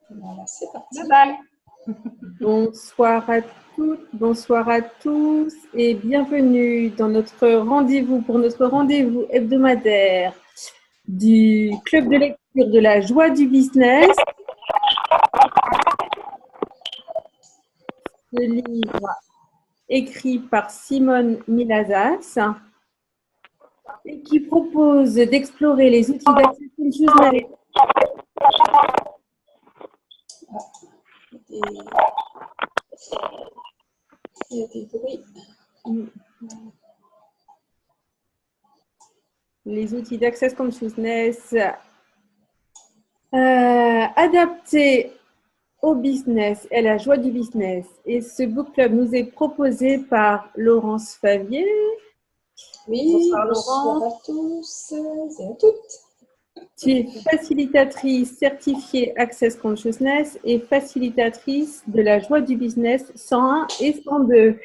Voilà, c'est parti. Bye bye. Bonsoir à toutes, bonsoir à tous et bienvenue dans notre rendez-vous pour notre rendez-vous hebdomadaire du club de lecture de la joie du business. Ce livre écrit par Simone Milazas et qui propose d'explorer les outils d'accès consciousness. Il y a des bruits. Les outils d'Access Consciousness adaptés au business et à la joie du business. Et ce book club nous est proposé par Laurence Favier. Oui, bonsoir à tous et à toutes. Tu es facilitatrice certifiée Access Consciousness et facilitatrice de la joie du business 101 et 102.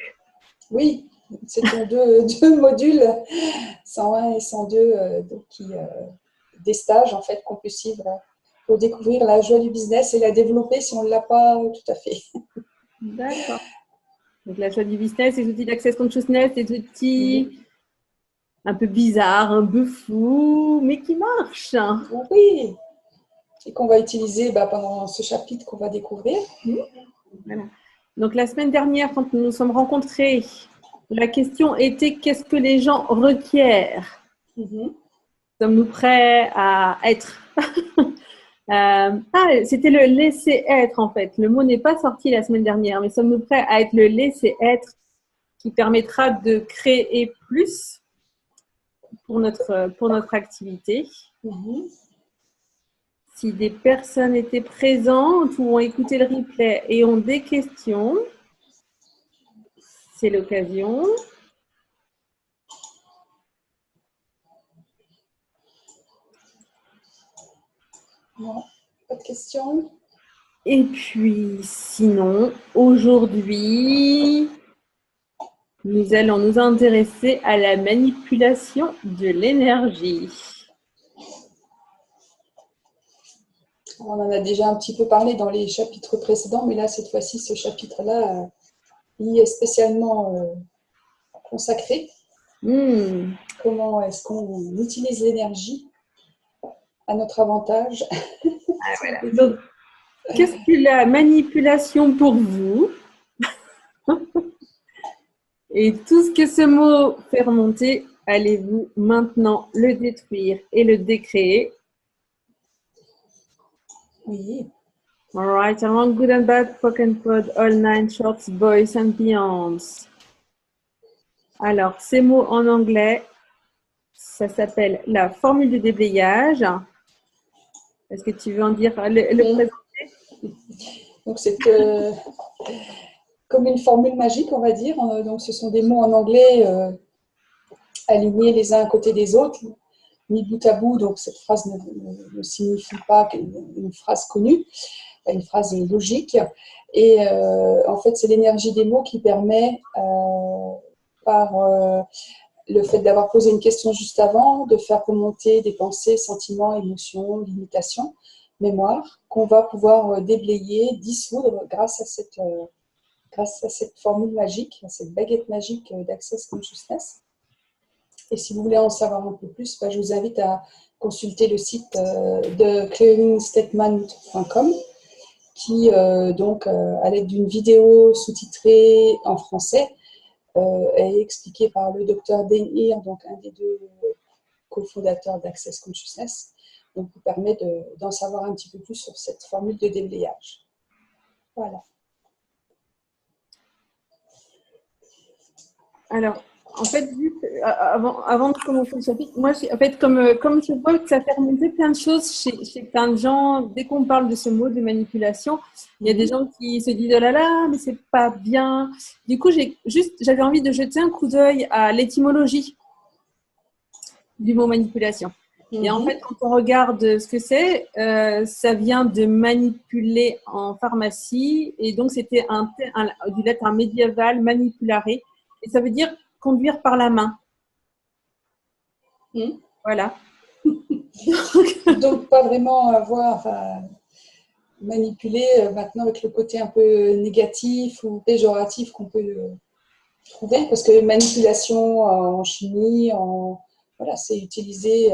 Oui, c'est deux modules, 101 et 102, des stages en fait qu'on peut suivre pour découvrir la joie du business et la développer si on ne l'a pas tout à fait. D'accord. Donc la joie du business, les outils d'Access Consciousness, des outils un peu bizarres, un peu fous, mais qui marchent. Oui, et qu'on va utiliser pendant ce chapitre qu'on va découvrir. Voilà. Donc la semaine dernière, quand nous nous sommes rencontrés, la question était qu'est-ce que les gens requièrent? Sommes-nous prêts à être c'était le laisser être en fait. Le mot n'est pas sorti la semaine dernière, mais sommes-nous prêts à être le laisser être qui permettra de créer plus pour notre activité? Si des personnes étaient présentes ou ont écouté le replay et ont des questions, c'est l'occasion. Non, pas de questions. Et puis, sinon, aujourd'hui, nous allons nous intéresser à la manipulation de l'énergie. On en a déjà un petit peu parlé dans les chapitres précédents, mais là, cette fois-ci, ce chapitre-là, il est spécialement consacré. Comment est-ce qu'on utilise l'énergie à notre avantage? Voilà. Donc, qu'est-ce que la manipulation pour vous? Et tout ce que ce mot fait remonter, allez-vous maintenant le détruire et le décréer? Oui. All right, around good and bad, poke and pod, all nine shorts, boys and beyonds. Alors, ces mots en anglais, ça s'appelle la formule de déblayage. Est-ce que tu veux en dire le présenter? Donc, c'est comme une formule magique, on va dire. Donc, ce sont des mots en anglais alignés les uns à côté des autres, mis bout à bout. Donc, cette phrase ne signifie pas une phrase connue, une phrase logique. Et en fait, c'est l'énergie des mots qui permet, par le fait d'avoir posé une question juste avant, de faire remonter des pensées, sentiments, émotions, limitations, mémoire, qu'on va pouvoir déblayer, dissoudre grâce à cette formule magique, à cette baguette magique d'Access Consciousness. Et si vous voulez en savoir un peu plus, je vous invite à consulter le site de clearingstatement.com qui, donc, à l'aide d'une vidéo sous-titrée en français, est expliquée par le docteur Dain Heer, donc un des deux cofondateurs d'Access Consciousness, donc vous permet d'en savoir un petit peu plus sur cette formule de déblayage. Voilà. Alors, en fait, juste avant de commencer le chapitre, moi, en fait, comme je vois que ça fait remonter plein de choses chez plein de gens, dès qu'on parle de ce mot de manipulation, il y a des gens qui se disent « Oh là là, mais c'est pas bien ». Du coup, j'avais envie de jeter un coup d'œil à l'étymologie du mot manipulation. Et en fait, quand on regarde ce que c'est, ça vient de manipuler en pharmacie. Et donc, c'était du latin médiéval, manipulare. Et ça veut dire conduire par la main. Voilà. Donc, pas vraiment avoir manipuler maintenant avec le côté un peu négatif ou péjoratif qu'on peut trouver, parce que manipulation en chimie, voilà, c'est utiliser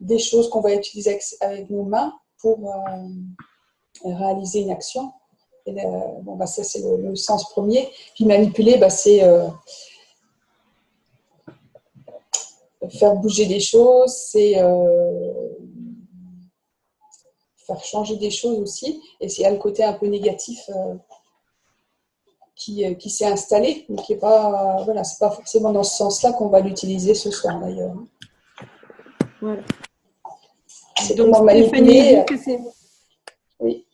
des choses qu'on va utiliser avec nos mains pour réaliser une action. Et bon, bah, ça, c'est le sens premier. Puis manipuler, bah, c'est faire bouger des choses, c'est faire changer des choses aussi. Et il y a le côté un peu négatif qui s'est installé, mais qui est pas, voilà, c'est pas forcément dans ce sens-là qu'on va l'utiliser ce soir d'ailleurs. Voilà. C'est Donc comment manipuler. Oui.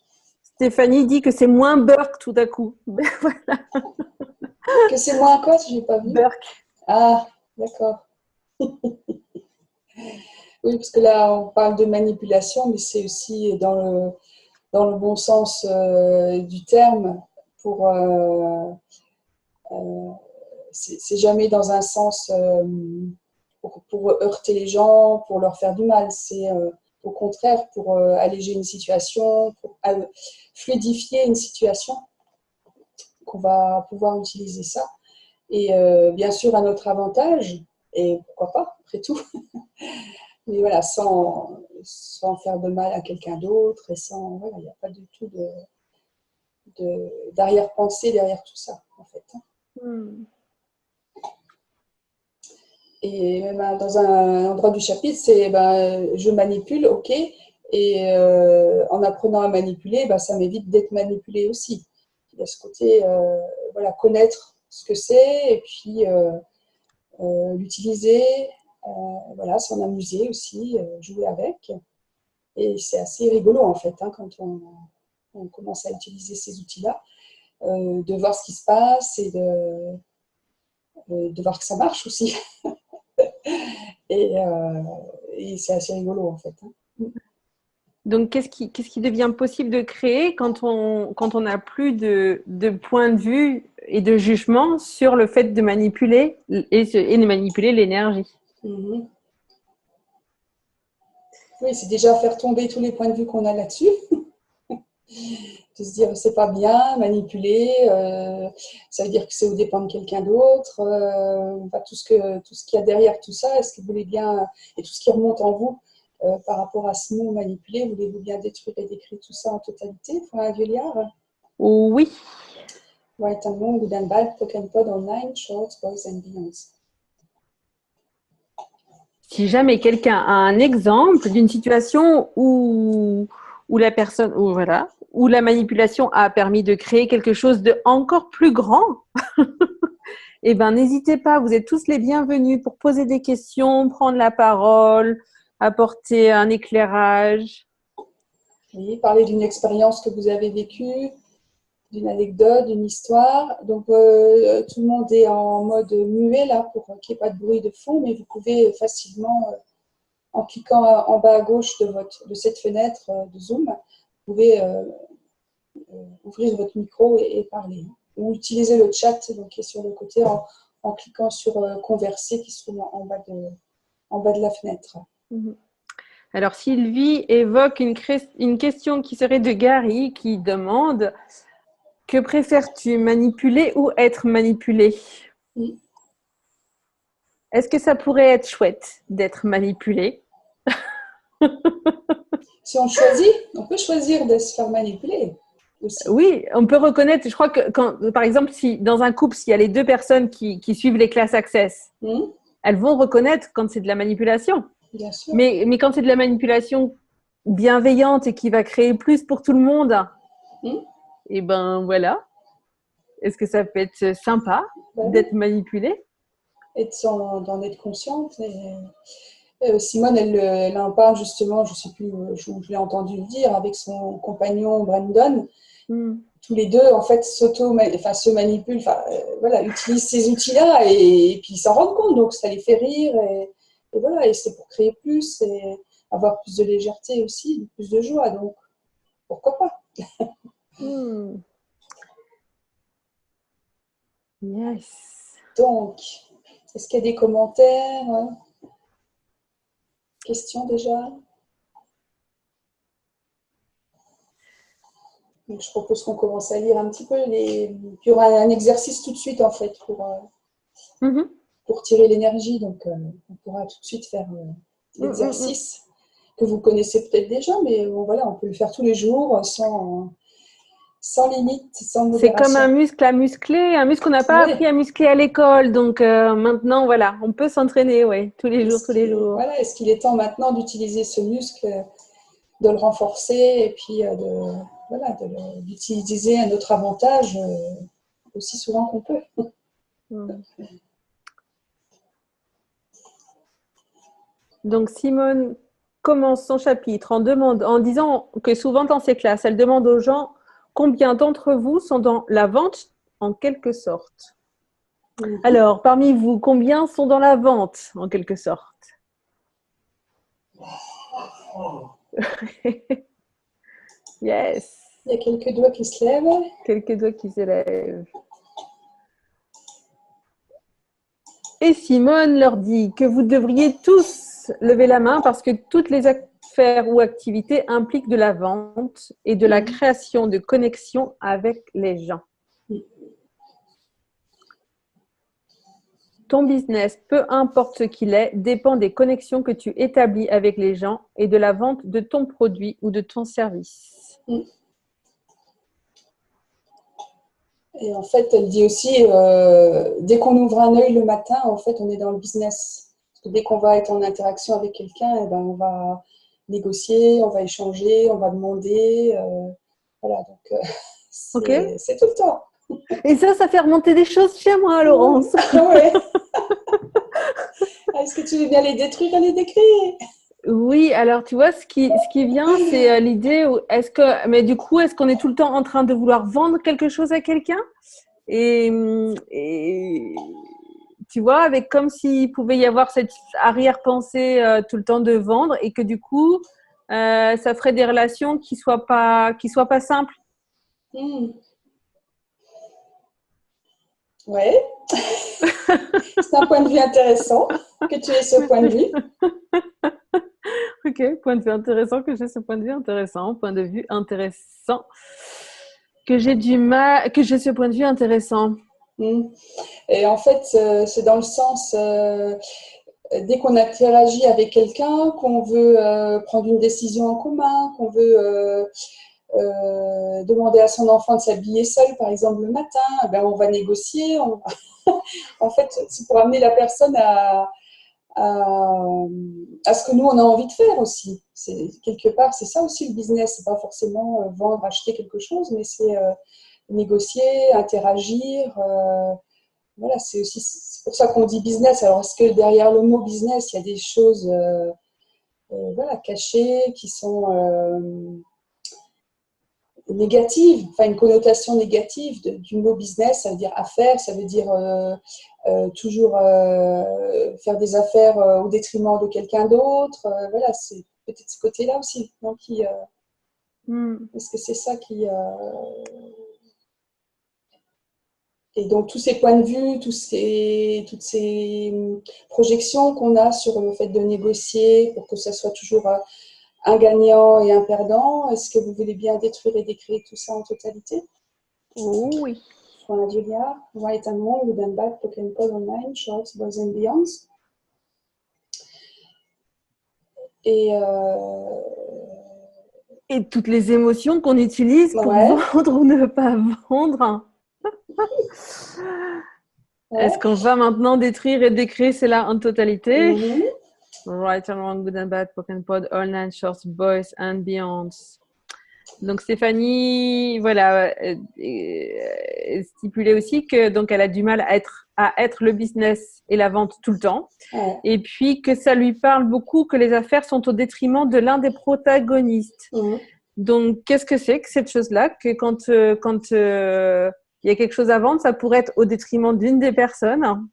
Stéphanie dit que c'est moins Burke tout à coup. Voilà. Que c'est moins quoi, si je n'ai pas vu. Burke. Ah, d'accord. Oui, parce que là, on parle de manipulation, mais c'est aussi dans le bon sens du terme. C'est jamais dans un sens pour heurter les gens, pour leur faire du mal. C'est au contraire pour alléger une situation, pour fluidifier une situation qu'on va pouvoir utiliser ça. Et bien sûr, à notre avantage, et pourquoi pas, après tout. Mais voilà, sans faire de mal à quelqu'un d'autre et sans, voilà, il n'y a pas du tout d'arrière-pensée derrière tout ça, en fait. Et même dans un endroit du chapitre, c'est je manipule, ok, et en apprenant à manipuler, ça m'évite d'être manipulé aussi. Il y a ce côté, voilà, connaître ce que c'est et puis l'utiliser, voilà, s'en amuser aussi, jouer avec. Et c'est assez rigolo en fait quand on commence à utiliser ces outils-là, de voir ce qui se passe et de voir que ça marche aussi. Et c'est assez rigolo en fait. Donc, qu'est-ce qui devient possible de créer quand on n'a plus de point de vue et de jugement sur le fait de manipuler et de manipuler l'énergie? Mm-hmm. Oui, c'est déjà faire tomber tous les points de vue qu'on a là-dessus. De se dire c'est pas bien, manipuler, ça veut dire que c'est au dépend de quelqu'un d'autre. Tout ce qu'il y a derrière tout ça, est-ce que vous voulez bien, et tout ce qui remonte en vous par rapport à ce mot manipuler, voulez-vous bien détruire et décrire tout ça en totalité? Point Villiard. Oui. Right and wrong, good and bad, talk and pod online, shorts, boys and beyonds. Si jamais quelqu'un a un exemple d'une situation où la personne, où la manipulation a permis de créer quelque chose de encore plus grand, eh ben, n'hésitez pas, vous êtes tous les bienvenus pour poser des questions, prendre la parole, apporter un éclairage. Oui, parler d'une expérience que vous avez vécue, d'une anecdote, d'une histoire. Donc, tout le monde est en mode muet là pour qu'il n'y ait pas de bruit de fond, mais vous pouvez facilement, en cliquant en bas à gauche de cette fenêtre de Zoom, vous pouvez ouvrir votre micro et parler. Ou utiliser le chat donc, qui est sur le côté en cliquant sur converser qui se trouve en bas de la fenêtre. Alors, Sylvie évoque une question qui serait de Gary qui demande: que préfères-tu, manipuler ou être manipulé? Oui. Est-ce que ça pourrait être chouette d'être manipulé? Si on choisit, on peut choisir de se faire manipuler aussi. Oui, on peut reconnaître. Je crois que par exemple, si dans un couple, s'il y a les deux personnes qui suivent les classes Access, elles vont reconnaître quand c'est de la manipulation. Bien sûr. Mais quand c'est de la manipulation bienveillante et qui va créer plus pour tout le monde, et ben voilà. Est-ce que ça peut être sympa d'être manipulé? Et d'en être consciente. Simone, elle en parle justement, je ne sais plus où je l'ai entendu le dire, avec son compagnon Brandon. Tous les deux, en fait, se manipulent, voilà, utilisent ces outils-là et puis ils s'en rendent compte. Donc, ça les fait rire. Et voilà, et c'est pour créer plus et avoir plus de légèreté aussi, plus de joie. Donc, pourquoi pas? Yes. Donc, est-ce qu'il y a des commentaires? Questions déjà? Donc, je propose qu'on commence à lire un petit peu. Il y aura un exercice tout de suite, en fait, pour tirer l'énergie. Donc, on pourra tout de suite faire l'exercice que vous connaissez peut-être déjà, mais bon, voilà, on peut le faire tous les jours sans limite, sans C'est comme un modération. muscle à muscler, un muscle qu'on n'a pas appris Oui. à muscler à l'école. Donc maintenant, voilà, on peut s'entraîner, ouais, tous les jours, tous les jours. Voilà, est-ce qu'il est temps maintenant d'utiliser ce muscle, de le renforcer et puis d'utiliser à notre avantage aussi souvent qu'on peut. Donc Simone commence son chapitre en disant que souvent dans ses classes, elle demande aux gens combien d'entre vous sont dans la vente en quelque sorte. Alors, parmi vous, combien sont dans la vente en quelque sorte? Yes. Il y a quelques doigts qui se lèvent. Quelques doigts qui s'élèvent. Et Simone leur dit que vous devriez tous lever la main parce que toutes les affaires ou activités impliquent de la vente et de la création de connexions avec les gens. Ton business, peu importe ce qu'il est, dépend des connexions que tu établis avec les gens et de la vente de ton produit ou de ton service. Et en fait, elle dit aussi, dès qu'on ouvre un œil le matin, en fait, on est dans le business. Parce que dès qu'on va être en interaction avec quelqu'un, eh ben, on va négocier, on va échanger, on va demander. Voilà, donc c'est tout le temps. Et ça fait remonter des choses chez moi, Laurence. Ouais. Est-ce que tu veux bien les détruire et les décrire? Oui, alors tu vois, ce qui vient, c'est l'idée, mais du coup, est-ce qu'on est tout le temps en train de vouloir vendre quelque chose à quelqu'un? Et tu vois, avec comme s'il pouvait y avoir cette arrière-pensée tout le temps de vendre et que du coup, ça ferait des relations qui soient pas simples. Ouais. C'est un point de vue intéressant que tu aies ce point de vue. Ok, point de vue intéressant, que j'ai ce point de vue intéressant, point de vue intéressant, que j'ai ce point de vue intéressant. Et en fait, c'est dans le sens, dès qu'on interagit avec quelqu'un, qu'on veut prendre une décision en commun, qu'on veut demander à son enfant de s'habiller seul, par exemple, le matin, ben, on va négocier. En fait, c'est pour amener la personne à ce que nous, on a envie de faire aussi. Quelque part, c'est ça aussi le business. C'est pas forcément vendre, acheter quelque chose, mais c'est négocier, interagir. Voilà, c'est pour ça qu'on dit business. Alors, est-ce que derrière le mot business, il y a des choses voilà, cachées qui sont négatives, enfin une connotation négative du mot business? Ça veut dire affaires, ça veut dire toujours faire des affaires au détriment de quelqu'un d'autre. Voilà, c'est peut-être ce côté-là aussi. Donc, est-ce que c'est ça qui... Et donc, tous ces points de vue, toutes ces projections qu'on a sur le fait de négocier pour que ça soit toujours un gagnant et un perdant, est-ce que vous voulez bien détruire et décrire tout ça en totalité? Oui. Voilà, Julia. Right and wrong, good and bad, Pokémon online, shorts, boys and beyonds. Et toutes les émotions qu'on utilise pour vendre ou ne pas vendre. Est-ce qu'on va maintenant détruire et décrire cela en totalité? Right and wrong, good and bad, Pokémon online, shorts, boys and beyonds. Donc Stéphanie, voilà, stipulait aussi que donc elle a du mal à être le business et la vente tout le temps, et puis que ça lui parle beaucoup que les affaires sont au détriment de l'un des protagonistes. Donc qu'est-ce que c'est que cette chose-là, que quand il y a quelque chose à vendre, ça pourrait être au détriment d'une des personnes.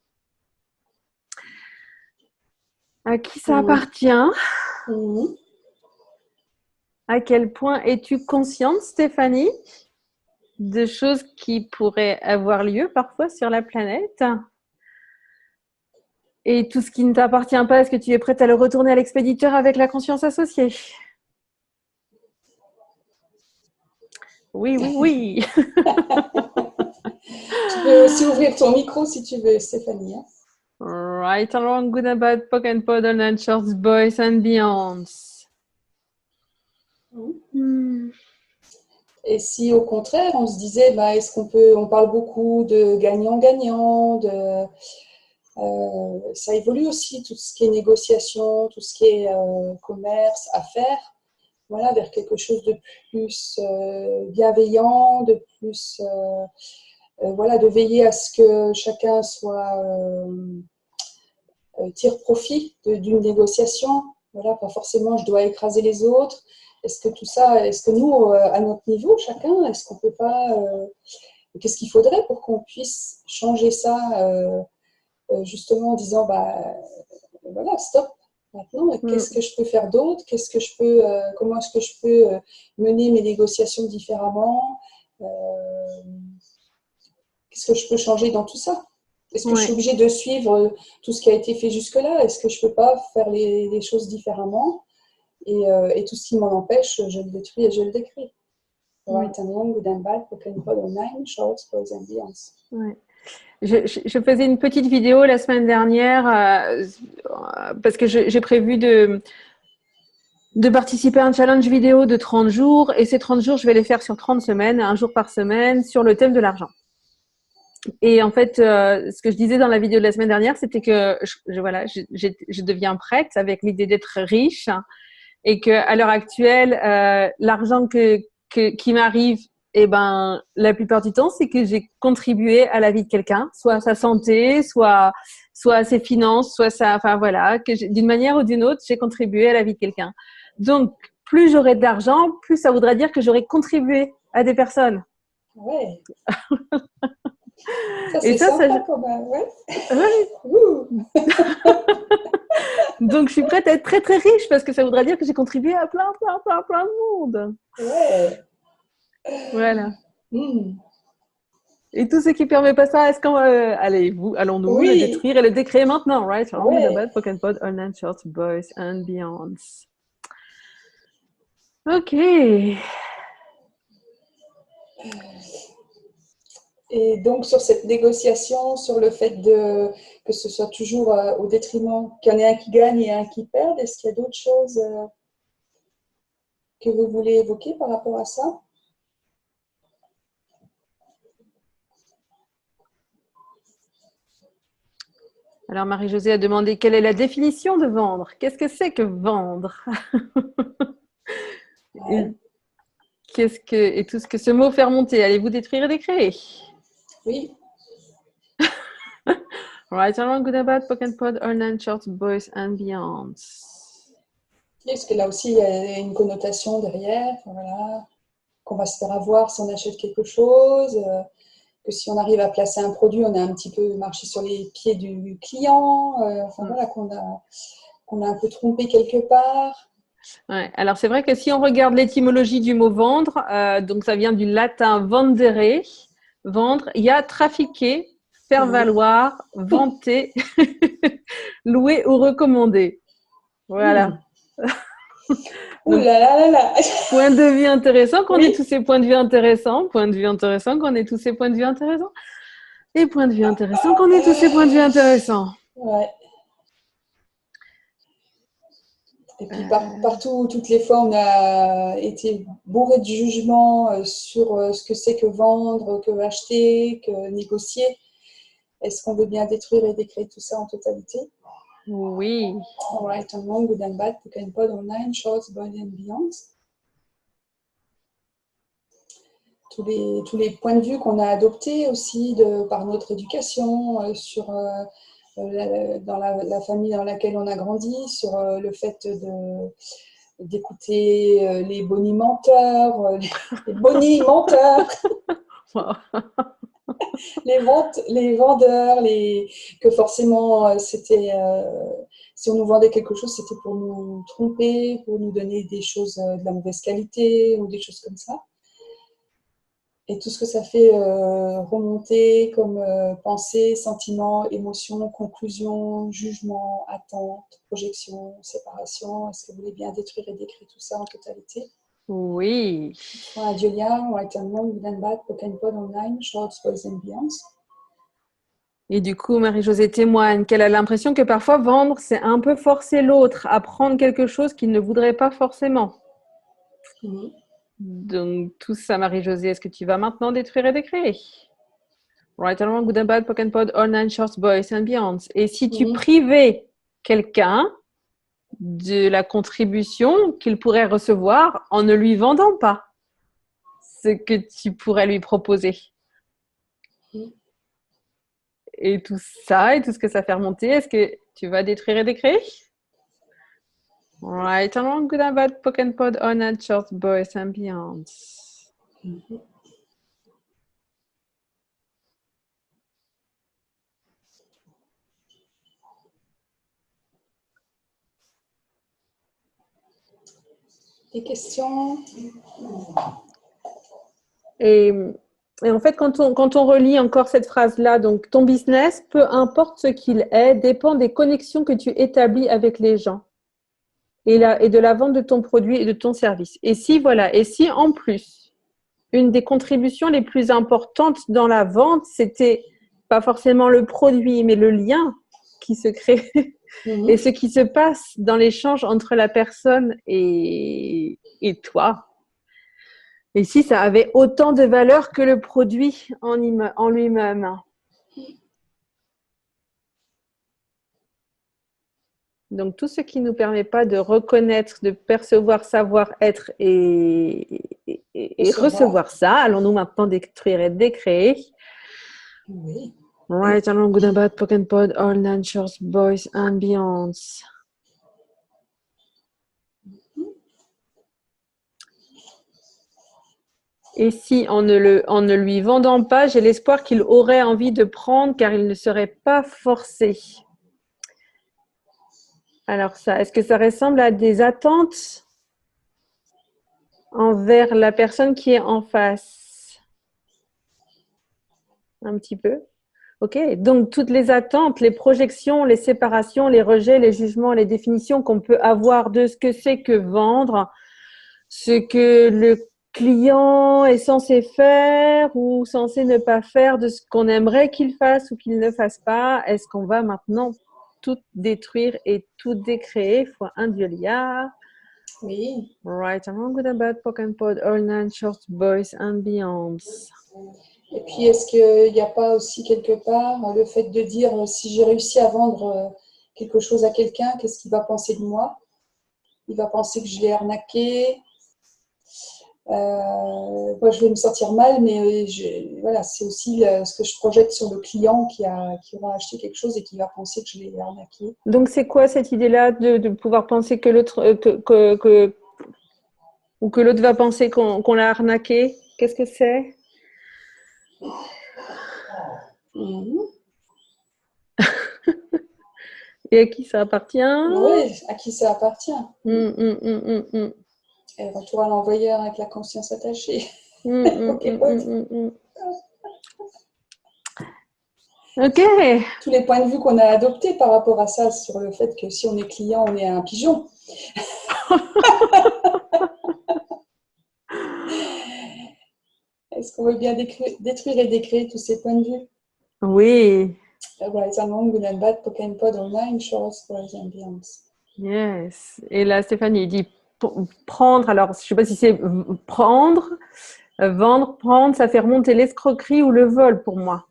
À qui ça appartient? À quel point es-tu consciente, Stéphanie, de choses qui pourraient avoir lieu parfois sur la planète? Et tout ce qui ne t'appartient pas, est-ce que tu es prête à le retourner à l'expéditeur avec la conscience associée? Oui, oui, oui. Tu peux aussi ouvrir ton micro si tu veux, Stéphanie. Hein. Right or wrong, good and bad, poke and puddle and shorts, boys and beyonds. Et si au contraire, on se disait, bah, est-ce qu'on peut, on parle beaucoup de gagnant-gagnant, ça évolue aussi, tout ce qui est négociation, tout ce qui est commerce, affaires, voilà, vers quelque chose de plus bienveillant, de plus, voilà, de veiller à ce que chacun soit tire profit d'une négociation. Voilà, pas forcément je dois écraser les autres. Est-ce que tout ça, est-ce que nous, à notre niveau, chacun, est-ce qu'on peut pas, qu'est-ce qu'il faudrait pour qu'on puisse changer ça justement en disant, bah, voilà, stop, maintenant, qu'est-ce que je peux faire d'autre? Qu'est-ce que je peux, comment est-ce que je peux mener mes négociations différemment? Qu'est-ce que je peux changer dans tout ça? Est-ce que je suis obligée de suivre tout ce qui a été fait jusque-là? Est-ce que je ne peux pas faire les choses différemment? Et tout ce qui m'en empêche, je le détruis et je le décris. Right and wrong, good and bad, broken pod or nine, shorts, boys and beyonds. Ouais. Je faisais une petite vidéo la semaine dernière parce que j'ai prévu de participer à un challenge vidéo de 30 jours et ces 30 jours, je vais les faire sur 30 semaines, un jour par semaine, sur le thème de l'argent. Et en fait, ce que je disais dans la vidéo de la semaine dernière, c'était que je deviens prête avec l'idée d'être riche et qu'à l'heure actuelle, l'argent qui m'arrive, eh ben, la plupart du temps, c'est que j'ai contribué à la vie de quelqu'un, soit à sa santé, soit à ses finances, enfin voilà, d'une manière ou d'une autre, j'ai contribué à la vie de quelqu'un. Donc, plus j'aurai d'argent, plus ça voudrait dire que j'aurai contribué à des personnes. Ouais. Ça, c'est sympa quand même, ouais. Donc, je suis prête à être très, très riche parce que ça voudrait dire que j'ai contribué à plein de monde. Ouais. Voilà. Et tout ce qui ne permet pas ça, est-ce qu'on allons-nous le détruire et le décréer maintenant, right? Pocket pod, online shorts, boys and beyonds. Ok. Et donc, sur cette négociation, sur le fait que ce soit toujours au détriment, qu'il y en ait un qui gagne et un qui perd, est-ce qu'il y a d'autres choses que vous voulez évoquer par rapport à ça? Alors, Marie-Josée a demandé quelle est la définition de vendre. Qu'est-ce que c'est que vendre? Et tout ce que ce mot fait remonter, allez-vous détruire et décréer? Oui. Right or wrong, good and bad, pocket pod, online shorts, boys and beyonds. Parce que là aussi, il y a une connotation derrière, voilà, qu'on va se faire avoir si on achète quelque chose, que si on arrive à placer un produit, on a un petit peu marché sur les pieds du client, enfin voilà, qu'on a un peu trompé quelque part. Ouais. Alors, c'est vrai que si on regarde l'étymologie du mot vendre, donc ça vient du latin vendere, vendre, il y a trafiquer, faire valoir, vanter, louer ou recommander. Voilà. Ouh là là là là. Point de vue intéressant, qu'on ait tous ces points de vue intéressants. Point de vue intéressant, qu'on ait tous ces points de vue intéressants. Et point de vue intéressant, qu'on ait tous ces points de vue intéressants. Ouais. Et puis partout, toutes les fois, on a été bourré de jugements sur ce que c'est que vendre, que acheter, que négocier. Est-ce qu'on veut bien détruire et décréer tout ça en totalité? Oui. All right and wrong, good and bad, pocket and pod, online, shorts, boys and beyonds. Tous les points de vue qu'on a adoptés aussi par notre éducation, dans la famille dans laquelle on a grandi, sur le fait d'écouter les bonimenteurs, les bonimenteurs, les vendeurs, que forcément c'était, si on nous vendait quelque chose, c'était pour nous tromper, pour nous donner des choses de la mauvaise qualité ou des choses comme ça. Et tout ce que ça fait remonter comme pensée, sentiment, émotion, conclusion, jugement, attente, projection, séparation. Est-ce que vous voulez bien détruire et décrire tout ça en totalité? Oui. Right, Julia, right and wrong, good and bad, poke and pod online, shorts, boys and beyonds. Et du coup, Marie-Josée témoigne qu'elle a l'impression que parfois vendre, c'est un peu forcer l'autre à prendre quelque chose qu'il ne voudrait pas forcément. Donc, tout ça, Marie-Josée, est-ce que tu vas maintenant détruire et décréer? Right and wrong, good and bad, poke and pod, online, shorts, boys and beyonds. Et si tu privais quelqu'un de la contribution qu'il pourrait recevoir en ne lui vendant pas ce que tu pourrais lui proposer? Et tout ça, et tout ce que ça fait remonter, est-ce que tu vas détruire et décréer? Right and wrong, good and bad, poke and pod, online, shorts, boys and beyonds. Des questions? Et en fait, quand on relit encore cette phrase-là, donc ton business, peu importe ce qu'il est, dépend des connexions que tu établis avec les gens et de la vente de ton produit et de ton service. Et si en plus, une des contributions les plus importantes dans la vente, c'était pas forcément le produit, mais le lien qui se crée et ce qui se passe dans l'échange entre la personne et toi. Et si ça avait autant de valeur que le produit en lui-même. Donc, tout ce qui ne nous permet pas de reconnaître, de percevoir, savoir être et recevoir ça, allons-nous maintenant détruire et décréer? Oui. Right and wrong, good and bad, poke and pod, all nine shorts, boys and beyonds. Et si en ne lui vendant pas, j'ai l'espoir qu'il aurait envie de prendre car il ne serait pas forcé. Alors ça, est-ce que ça ressemble à des attentes envers la personne qui est en face? Un petit peu. Ok, donc toutes les attentes, les projections, les séparations, les rejets, les jugements, les définitions qu'on peut avoir de ce que c'est que vendre, ce que le client est censé faire ou censé ne pas faire, de ce qu'on aimerait qu'il fasse ou qu'il ne fasse pas, est-ce qu'on va maintenant tout détruire et tout décréer fois un Diolia? Oui. Right and wrong, good and bad, poke and pod, all nine shorts, boys and beyonds. Et puis, est-ce qu'il n'y a pas aussi quelque part le fait de dire si j'ai réussi à vendre quelque chose à quelqu'un, qu'est-ce qu'il va penser de moi? Il va penser que je l'ai arnaqué. Moi, je vais me sentir mal, mais voilà, c'est aussi ce que je projette sur le client qui aura acheté quelque chose et qui va penser que je l'ai arnaqué. Donc, c'est quoi cette idée-là de pouvoir penser que l'autre ou que l'autre va penser qu'on l'a arnaqué? Qu'est-ce que c'est? Et à qui ça appartient? Oui, à qui ça appartient. Et retour à l'envoyeur avec la conscience attachée. Ok. Tous les points de vue qu'on a adoptés par rapport à ça, sur le fait que si on est client, on est un pigeon. Est-ce qu'on veut bien détruire et décréer tous ces points de vue? Oui. Right and wrong, good and bad, poke and pod, online, shorts, boys and beyonds. Yes. Et là, Stéphanie dit prendre. Alors, je ne sais pas si c'est prendre, vendre, prendre, ça fait remonter l'escroquerie ou le vol pour moi.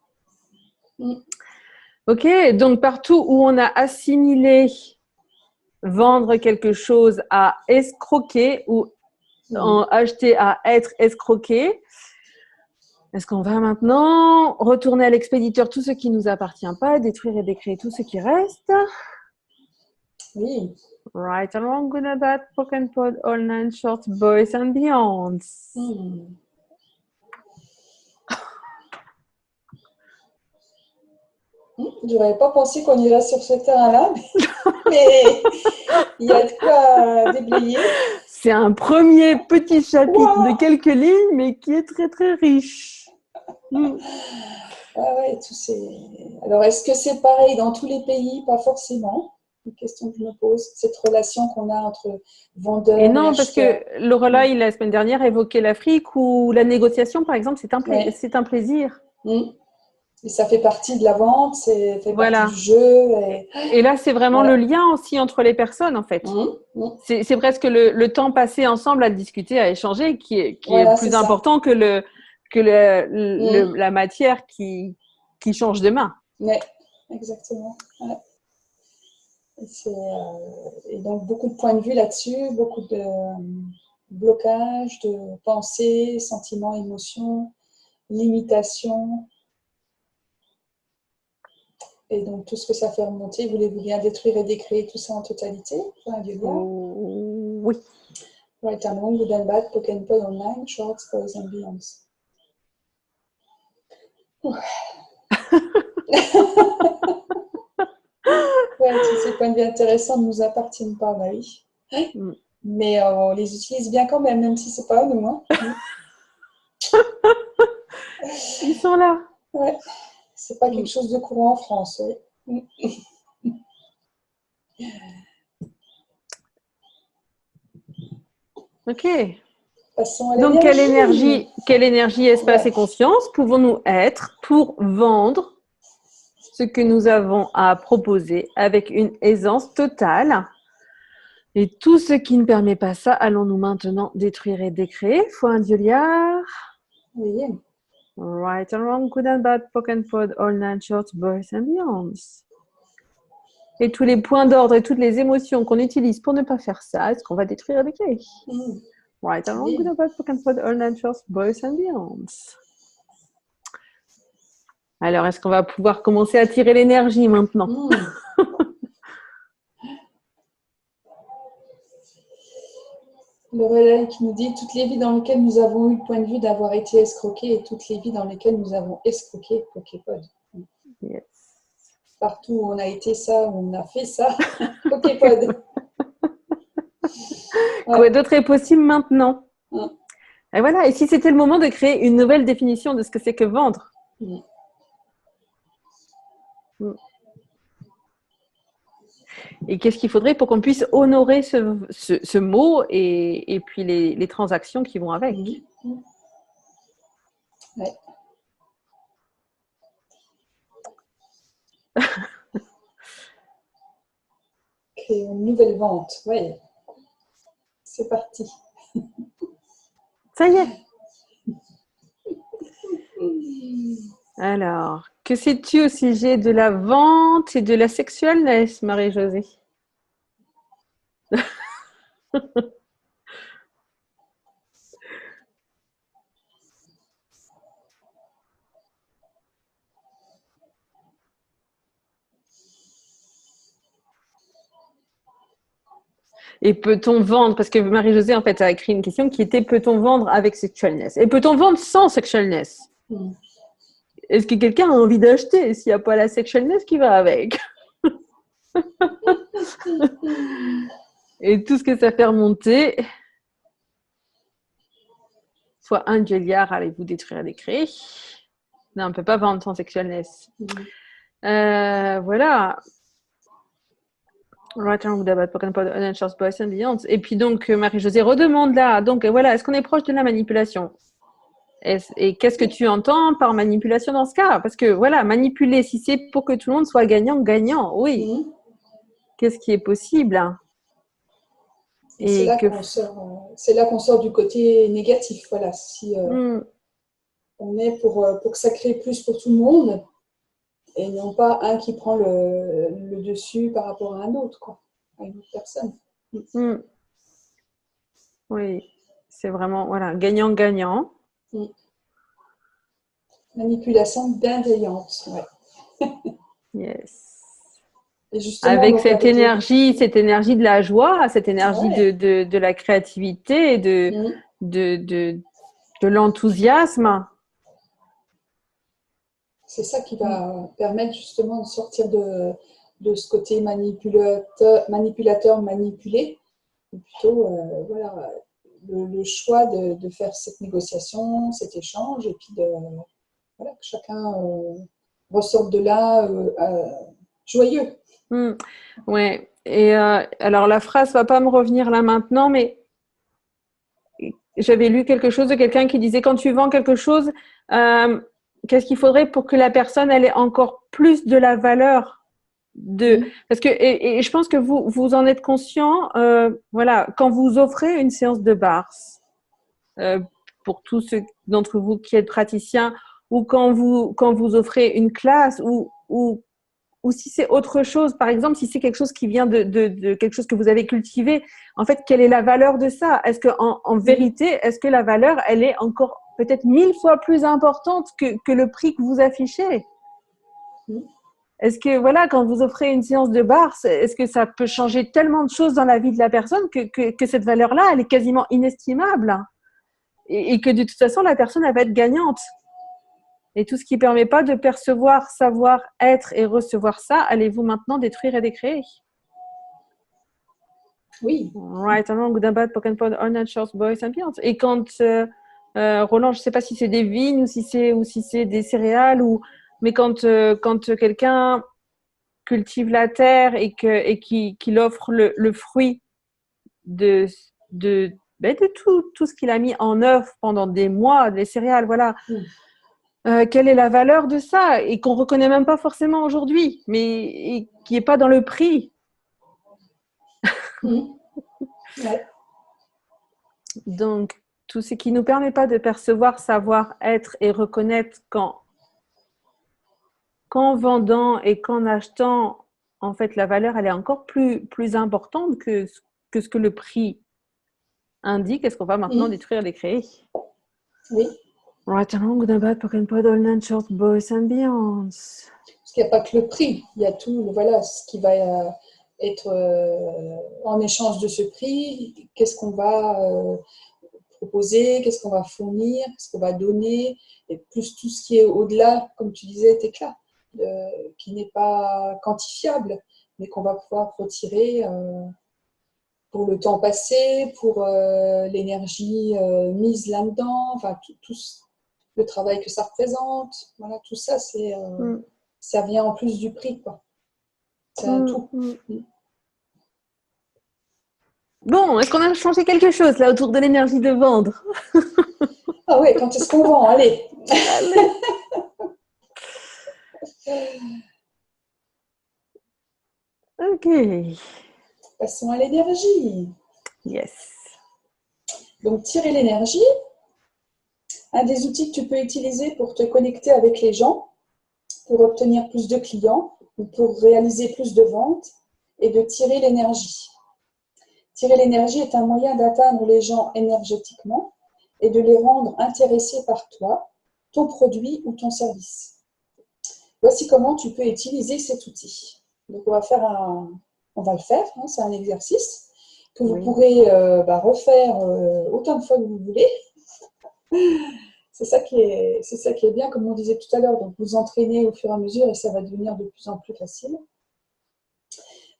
Ok. Donc, partout où on a assimilé vendre quelque chose à escroquer ou acheter à être escroqué, est-ce qu'on va maintenant retourner à l'expéditeur tout ce qui ne nous appartient pas, détruire et décréer tout ce qui reste? Oui. Right and wrong, good and bad, poke and pod, all nine shorts, boys and beyonds. J'aurais pas pensé qu'on irait sur ce terrain-là, mais il y a de quoi déblayer. C'est un premier petit chapitre de quelques lignes, mais qui est très très riche. Ah ouais, Alors, est-ce que c'est pareil dans tous les pays? Pas forcément. Une question que je me pose, cette relation qu'on a entre vendeur Et et non, parce acheteur. que Lorelai, la semaine dernière, évoquait l'Afrique où la négociation, par exemple, Ouais. c'est un plaisir. Et ça fait partie de la vente, ça fait partie du Voilà. jeu. Et là, c'est vraiment le Ouais. lien aussi entre les personnes, en fait. C'est presque le temps passé ensemble à discuter, à échanger qui est Voilà, c'est plus ça. important que la matière qui change de main. Ouais, exactement. Ouais. Et donc, beaucoup de points de vue là-dessus, beaucoup de blocages, de pensées, sentiments, émotions, limitations. Et donc, tout ce que ça fait remonter, voulez-vous bien détruire et décréer tout ça en totalité? Oui. Right and wrong, good and bad, poke and pod online, shorts, boys and beyonds. Ouais, tous ces points de vue intéressants ne nous appartiennent pas, bah oui. Mais on les utilise bien quand même, même si c'est pas à nous. Hein. Ils sont là. Ouais, c'est pas quelque chose de courant en France. Oui. Ok. Passons à Donc, l'énergie. quelle énergie, espace et conscience pouvons-nous être pour vendre ce que nous avons à proposer avec une aisance totale? Et tout ce qui ne permet pas ça, allons-nous maintenant détruire et décréer? Foi un Dieu liard. Oui. Right and wrong, good and bad, poke and pod, all nine shorts, boys and beyonds. Et tous les points d'ordre et toutes les émotions qu'on utilise pour ne pas faire ça, est-ce qu'on va détruire et décréer? Right and wrong, good and bad, poke and pod, all nine shorts, boys and beyonds. Alors, est-ce qu'on va pouvoir commencer à tirer l'énergie maintenant? Le relais qui nous dit toutes les vies dans lesquelles nous avons eu le point de vue d'avoir été escroqués et toutes les vies dans lesquelles nous avons escroqué Poképod. Yes. Partout où on a été ça, où on a fait ça, Poképod. Quoi d'autre est possible maintenant? Et voilà. Et si c'était le moment de créer une nouvelle définition de ce que c'est que vendre? Et qu'est-ce qu'il faudrait pour qu'on puisse honorer ce mot et puis les transactions qui vont avec? Ouais. Créer une nouvelle vente. Ouais. C'est parti. Ça y est. Alors, que sais-tu au sujet de la vente et de la sexualness, Marie-Josée? Et peut-on vendre, parce que Marie-Josée, en fait, a écrit une question qui était peut-on vendre avec sexualness? Et peut-on vendre sans sexualness? Est-ce que quelqu'un a envie d'acheter s'il n'y a pas la sexualness qui va avec? Et tout ce que ça fait remonter. Soit un Dieu-liard, allez-vous détruire et décréer? Non, on ne peut pas vendre sans sexualness. Voilà. Et puis donc, Marie-Josée redemande là. Donc voilà, est-ce qu'on est proche de la manipulation? Et qu'est-ce que tu entends par manipulation dans ce cas? Parce que voilà, manipuler, si c'est pour que tout le monde soit gagnant-gagnant, oui. Qu'est-ce qui est possible? Et c'est là qu'on sort du côté négatif. Voilà, si on est pour que ça crée plus pour tout le monde et non pas un qui prend le dessus par rapport à un autre, quoi, à une autre personne. Oui, c'est vraiment voilà, gagnant-gagnant. Manipulation bienveillante, ouais. Yes. Et justement, Avec donc, cette énergie de la joie, cette énergie de la créativité, de l'enthousiasme. C'est ça qui va permettre justement de sortir de ce côté manipulateur manipulé, ou plutôt voilà, le choix de faire cette négociation, cet échange, et puis voilà, que chacun ressorte de là joyeux. Ouais. Et alors, la phrase ne va pas me revenir là maintenant, mais j'avais lu quelque chose de quelqu'un qui disait quand tu vends quelque chose, qu'est-ce qu'il faudrait pour que la personne elle ait encore plus de la valeur parce que et je pense que vous en êtes conscient, voilà, quand vous offrez une séance de bars, euh, pour tous ceux d'entre vous qui êtes praticiens, ou quand vous offrez une classe, ou si c'est autre chose, par exemple, si c'est quelque chose qui vient de quelque chose que vous avez cultivé, en fait, quelle est la valeur de ça? Est-ce que en vérité, est-ce que la valeur, elle est encore peut-être 1000 fois plus importante que le prix que vous affichez? Est-ce que, voilà, quand vous offrez une séance de bar, est-ce que ça peut changer tellement de choses dans la vie de la personne que cette valeur-là, elle est quasiment inestimable? Et que de toute façon, la personne, elle va être gagnante. Et tout ce qui ne permet pas de percevoir, savoir, être et recevoir ça, allez-vous maintenant détruire et décréer? Oui. Right and wrong, good and bad, poken pod, all natures, boys and beyond. Et quand, Roland, je ne sais pas si c'est des vignes ou si c'est des céréales, mais quand quelqu'un cultive la terre et qu'il offre le fruit de tout ce qu'il a mis en œuvre pendant des mois, les céréales, voilà. Quelle est la valeur de ça et qu'on ne reconnaît même pas forcément aujourd'hui, mais qui n'est pas dans le prix. Ouais. Donc, tout ce qui ne nous permet pas de percevoir, savoir, être et reconnaître qu'en vendant et qu'en achetant, en fait, la valeur, elle est encore plus importante que ce que le prix indique. Est-ce qu'on va maintenant détruire les créer? Oui. Right and wrong, good and bad, poken pod, all natures, boys and beyonds. Parce qu'il n'y a pas que le prix, il y a tout, voilà, ce qui va être en échange de ce prix, qu'est-ce qu'on va proposer, qu'est-ce qu'on va fournir, qu'est-ce qu'on va donner, et plus tout ce qui est au-delà, comme tu disais, Tekla, qui n'est pas quantifiable, mais qu'on va pouvoir retirer pour le temps passé, pour l'énergie mise là-dedans, enfin tout le travail que ça représente, voilà, tout ça, ça vient en plus du prix, quoi. C'est un tout. Bon, est-ce qu'on a changé quelque chose là autour de l'énergie de vendre? Ah ouais, quand est-ce qu'on vend? Allez. Ok. Passons à l'énergie. Yes. Donc, tirer l'énergie, un des outils que tu peux utiliser pour te connecter avec les gens, pour obtenir plus de clients ou pour réaliser plus de ventes, est de tirer l'énergie. Tirer l'énergie est un moyen d'atteindre les gens énergétiquement et de les rendre intéressés par toi, ton produit ou ton service. Voici comment tu peux utiliser cet outil. Donc, on va le faire, hein, c'est un exercice que vous pourrez refaire autant de fois que vous voulez. C'est ça qui est bien, comme on disait tout à l'heure. Donc, vous entraînez au fur et à mesure et ça va devenir de plus en plus facile.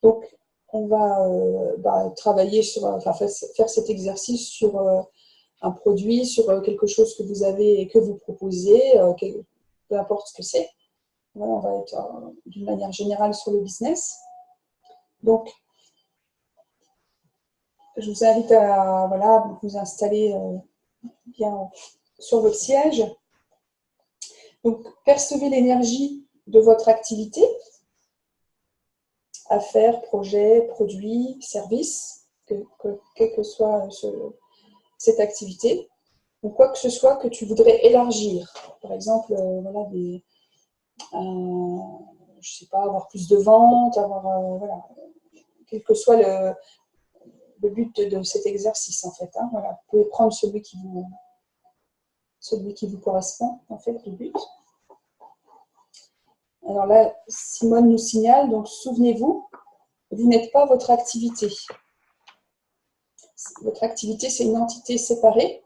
Donc, on va travailler faire cet exercice sur un produit, sur quelque chose que vous avez et que vous proposez, peu importe ce que c'est. Voilà, on va être d'une manière générale sur le business. Donc, je vous invite à vous installer bien sur votre siège. Donc, percevez l'énergie de votre activité, affaires, projets, produits, services, quelle que soit cette activité, ou quoi que ce soit que tu voudrais élargir. Par exemple, je sais pas, avoir plus de ventes, quel que soit le but de cet exercice, en fait. Hein, voilà. Vous pouvez prendre celui qui vous correspond, en fait, le but. Alors là, Simone nous signale, donc souvenez-vous, vous n'êtes pas votre activité. Votre activité, c'est une entité séparée.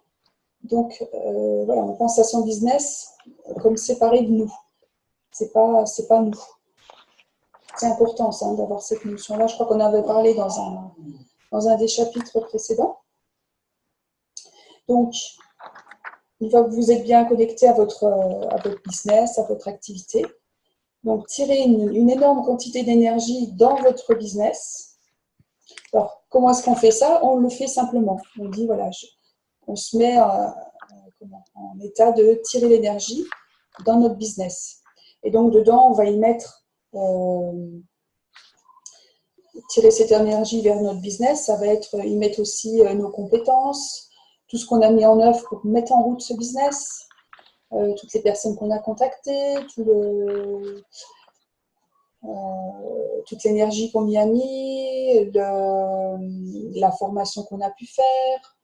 Donc, on pense à son business comme séparé de nous. C'est pas nous. C'est important, ça, d'avoir cette notion-là. Je crois qu'on avait parlé dans un des chapitres précédents. Donc, une fois que vous êtes bien connecté à votre business, à votre activité, donc tirez une énorme quantité d'énergie dans votre business Alors, comment est-ce qu'on fait ça? On le fait simplement. On dit, voilà, on se met en état de tirer l'énergie dans notre business. Et donc, dedans, on va y mettre, tirer cette énergie vers notre business, ça va être y mettre aussi nos compétences, tout ce qu'on a mis en œuvre pour mettre en route ce business, toutes les personnes qu'on a contactées, toute l'énergie qu'on y a mis, la formation qu'on a pu faire,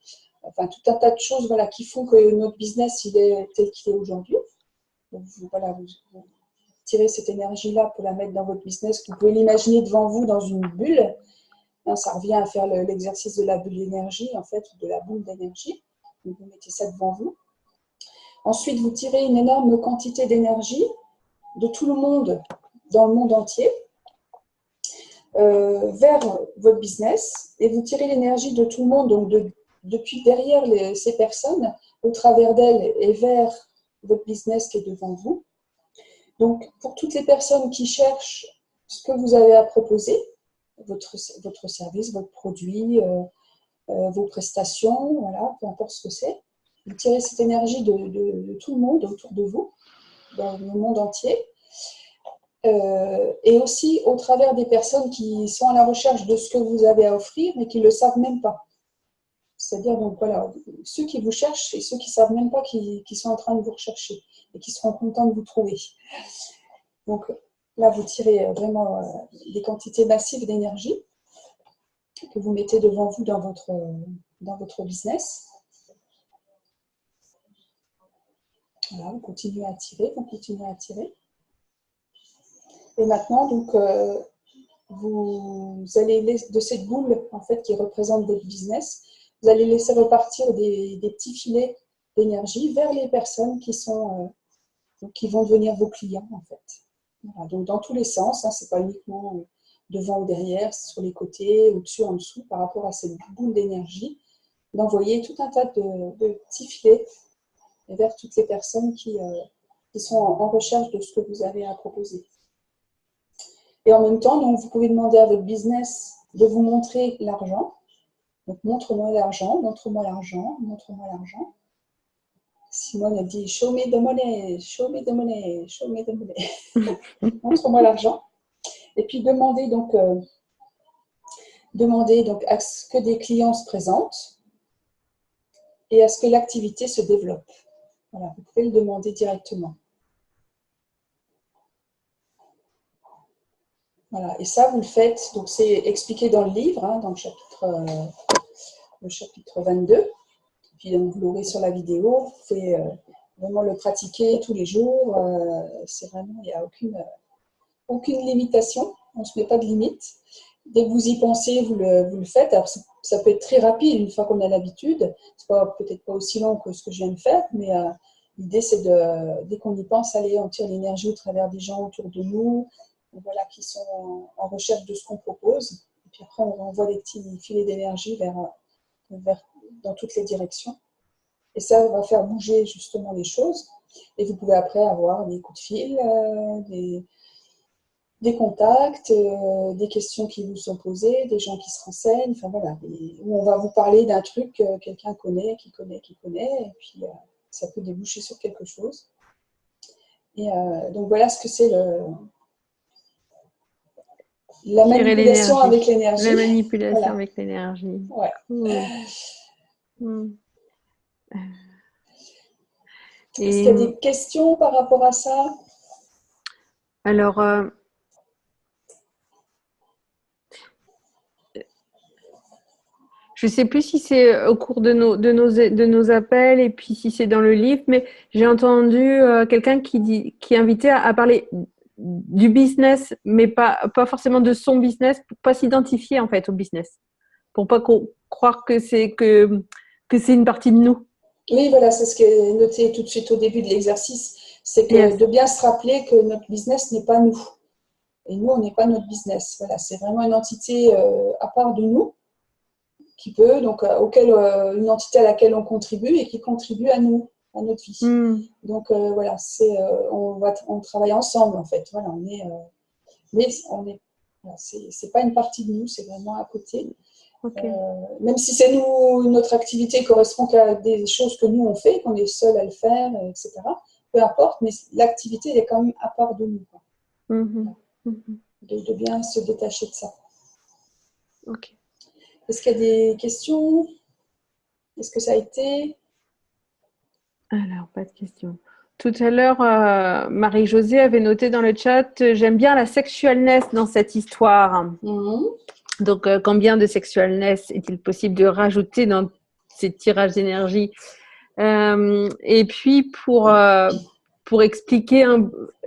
enfin tout un tas de choses voilà, qui font que notre business il est tel qu'il est aujourd'hui. Donc voilà, vous tirez cette énergie-là pour la mettre dans votre business. Vous pouvez l'imaginer devant vous dans une bulle. Hein, ça revient à faire l'exercice de la bulle d'énergie, en fait, ou de la boule d'énergie. Donc vous mettez ça devant vous. Ensuite, vous tirez une énorme quantité d'énergie de tout le monde, dans le monde entier, vers votre business, et vous tirez l'énergie de tout le monde, donc depuis derrière ces personnes, au travers d'elles et vers votre business qui est devant vous. Donc, pour toutes les personnes qui cherchent ce que vous avez à proposer, votre service, votre produit, vos prestations, voilà, peu importe ce que c'est, vous tirez cette énergie de tout le monde autour de vous, dans le monde entier, et aussi au travers des personnes qui sont à la recherche de ce que vous avez à offrir, mais qui ne le savent même pas. C'est-à-dire, donc voilà, ceux qui vous cherchent et ceux qui ne savent même pas qui sont en train de vous rechercher et qui seront contents de vous trouver. Donc là, vous tirez vraiment des quantités massives d'énergie que vous mettez devant vous dans votre business. Voilà, vous continuez à tirer, vous continuez à tirer. Et maintenant, donc, vous allez de cette boule en fait qui représente votre business, vous allez laisser repartir des petits filets d'énergie vers les personnes qui vont devenir vos clients en fait. Voilà, donc dans tous les sens, hein, c'est pas uniquement devant ou derrière, c'est sur les côtés, au-dessus, en dessous, par rapport à cette boule d'énergie, d'envoyer tout un tas de petits filets vers toutes les personnes qui sont en recherche de ce que vous avez à proposer. Et en même temps, donc, vous pouvez demander à votre business de vous montrer l'argent. Donc, montre-moi l'argent, montre-moi l'argent, montre-moi l'argent. Simone a dit « Show me the money, show me the money, show me the money. » Montre-moi l'argent. Et puis, demandez donc à ce que des clients se présentent et à ce que l'activité se développe. Voilà, vous pouvez le demander directement. Voilà, et ça, vous le faites, donc c'est expliqué dans le livre, hein, dans le chapitre 22. Et puis donc, vous l'aurez sur la vidéo, vous pouvez vraiment le pratiquer tous les jours. C'est vraiment, il n'y a aucune limitation, on ne se met pas de limite. Dès que vous y pensez, vous le faites. Alors, ça peut être très rapide une fois qu'on a l'habitude. C'est peut-être pas aussi long que ce que je viens de faire, mais l'idée, c'est dès qu'on y pense, allez, on tire l'énergie au travers des gens autour de nous, voilà, qui sont en recherche de ce qu'on propose. Et puis après, on envoie des petits filets d'énergie dans toutes les directions. Et ça va faire bouger justement les choses. Et vous pouvez après avoir des coups de fil, des contacts, des questions qui vous sont posées, des gens qui se renseignent, enfin voilà, où on va vous parler d'un truc que quelqu'un connaît, qui connaît, et puis ça peut déboucher sur quelque chose. Et donc voilà ce que c'est la manipulation avec l'énergie. La manipulation avec l'énergie. Ouais. Est-ce qu'il y a des questions par rapport à ça? Alors, je ne sais plus si c'est au cours de nos appels et puis si c'est dans le livre, mais j'ai entendu quelqu'un qui invitait à parler du business, mais pas forcément de son business, pour pas s'identifier en fait au business, pour pas croire que c'est une partie de nous. Oui, voilà, c'est ce qui est noté tout de suite au début de l'exercice, c'est que de bien se rappeler que notre business n'est pas nous. Et nous, on n'est pas notre business. Voilà, c'est vraiment une entité à part de nous, qui peut, donc, une entité à laquelle on contribue et qui contribue à nous, à notre vie. Donc, voilà, on travaille ensemble, en fait. Voilà, mais on est Voilà, c'est pas une partie de nous, c'est vraiment à côté. Ok. Même si c'est nous, notre activité correspond qu'à des choses que nous on fait, qu'on est seul à le faire, etc. Peu importe, mais l'activité elle est quand même à part de nous, quoi. Mhm. Mhm. De bien se détacher de ça. Ok. Est-ce qu'il y a des questions? Est-ce que ça a été? Alors, pas de question. Tout à l'heure, Marie-Josée avait noté dans le chat, j'aime bien la sexualness dans cette histoire. Donc, combien de sexualness est-il possible de rajouter dans ces tirages d'énergie? Et puis, pour expliquer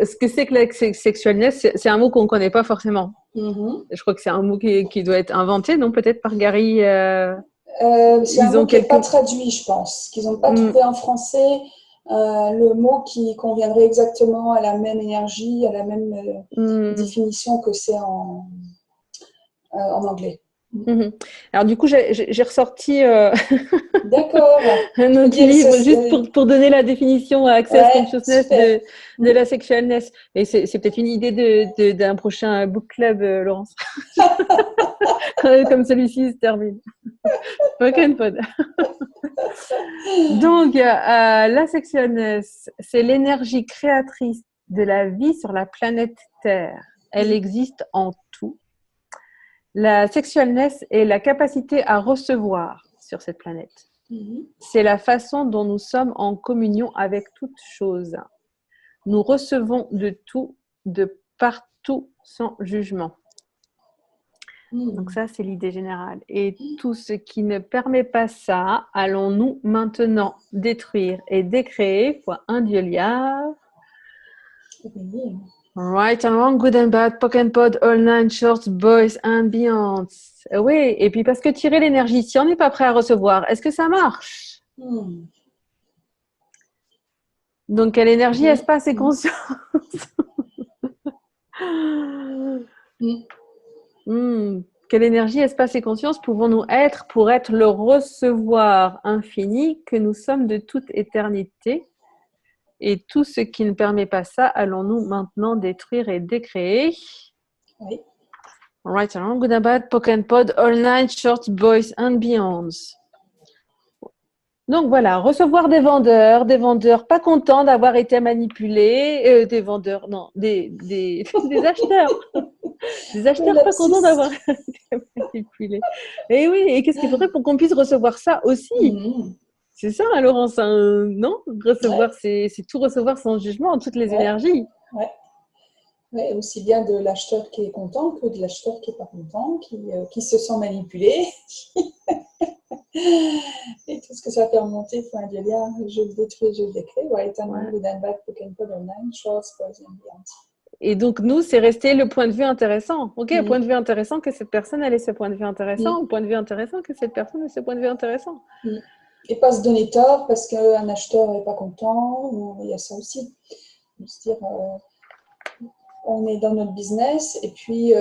ce que c'est que la sexualness, c'est un mot qu'on ne connaît pas forcément. Je crois que c'est un mot qui doit être inventé, non? Peut-être par Gary. C'est un mot qui n'est pas traduit, je pense. Qu'ils n'ont pas trouvé en français le mot qui conviendrait exactement à la même énergie, à la même définition que c'est en anglais. Alors du coup, j'ai ressorti D'accord. un autre livre juste pour donner la définition à Access Consciousness de la sexualness. Et c'est peut-être une idée d'un prochain book club, Laurence. Comme celui-ci se termine. Pokémon Pod. Donc, la sexualness, c'est l'énergie créatrice de la vie sur la planète Terre. Elle existe en tout. La sexualness est la capacité à recevoir sur cette planète. C'est la façon dont nous sommes en communion avec toute chose. Nous recevons de tout, de partout, sans jugement. Donc ça, c'est l'idée générale. Et tout ce qui ne permet pas ça, allons-nous maintenant détruire et décréer, fois un Dieu liard. Right and wrong, good and bad, poke and pod, all nine shorts, boys and beyonds. Oui, et puis parce que tirer l'énergie, si on n'est pas prêt à recevoir, est-ce que ça marche? Donc, quelle énergie, espace et conscience? Quelle énergie, espace et conscience pouvons-nous être pour être le recevoir infini que nous sommes de toute éternité? Et tout ce qui ne permet pas ça, allons-nous maintenant détruire et décréer? Oui. Right and wrong, good and bad, poke and pod, all nine shorts, boys and beyonds. Donc voilà, recevoir des vendeurs pas contents d'avoir été manipulés, des vendeurs, non, des acheteurs. Des acheteurs pas contents d'avoir été manipulés. Et oui, et qu'est-ce qu'il faudrait pour qu'on puisse recevoir ça aussi? C'est ça, hein, Laurence, hein, non? Recevoir, c'est tout recevoir sans jugement, en toutes les énergies. Ouais, aussi bien de l'acheteur qui est content que de l'acheteur qui n'est pas content, qui se sent manipulé. Et tout ce que ça fait remonter, il faut un délire, je le détruis, je le décrée. Right and wrong, good and bad, poke and pod, online, shorts, boys and beyond. Et donc, nous, c'est resté le point de vue intéressant. Ok, point de vue intéressant que cette personne, elle ait ce point de vue intéressant. Point de vue intéressant que cette personne ait ce point de vue intéressant. Et pas se donner tort parce qu'un acheteur n'est pas content. Il y a ça aussi. Se dire, on est dans notre business et puis,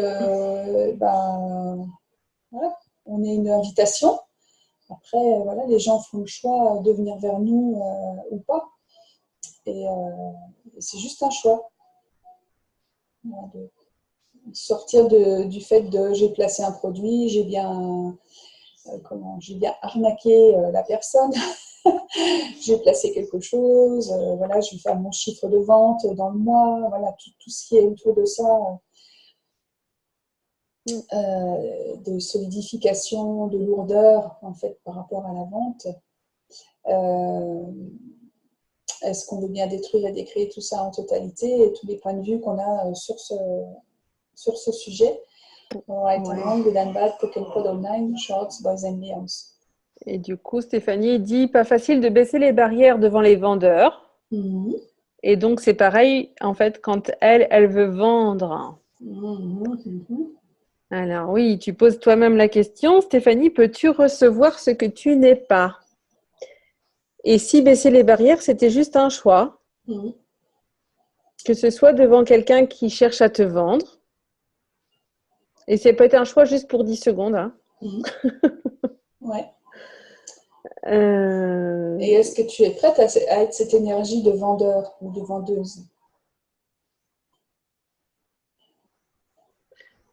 voilà, on est une invitation. Après, voilà, les gens font le choix de venir vers nous ou pas. Et c'est juste un choix. Voilà, de sortir du fait de j'ai placé un produit, j'ai bien arnaqué la personne, j'ai placé quelque chose, voilà, je vais faire mon chiffre de vente dans le mois, voilà, tout ce qui est autour de ça. De solidification, de lourdeur en fait par rapport à la vente. Est-ce qu'on veut bien détruire et décréer tout ça en totalité et tous les points de vue qu'on a sur ce sujet? Right and wrong, good and bad, poke and pod online, shorts, boys and beyonds. Et du coup, Stéphanie dit pas facile de baisser les barrières devant les vendeurs. Et donc, c'est pareil, en fait, quand elle veut vendre. Alors oui, tu poses toi-même la question, Stéphanie, peux-tu recevoir ce que tu n'es pas? Et si baisser les barrières, c'était juste un choix, que ce soit devant quelqu'un qui cherche à te vendre, et c'est peut-être un choix juste pour 10 secondes. Hein. Ouais. Et est-ce que tu es prête à être cette énergie de vendeur ou de vendeuse?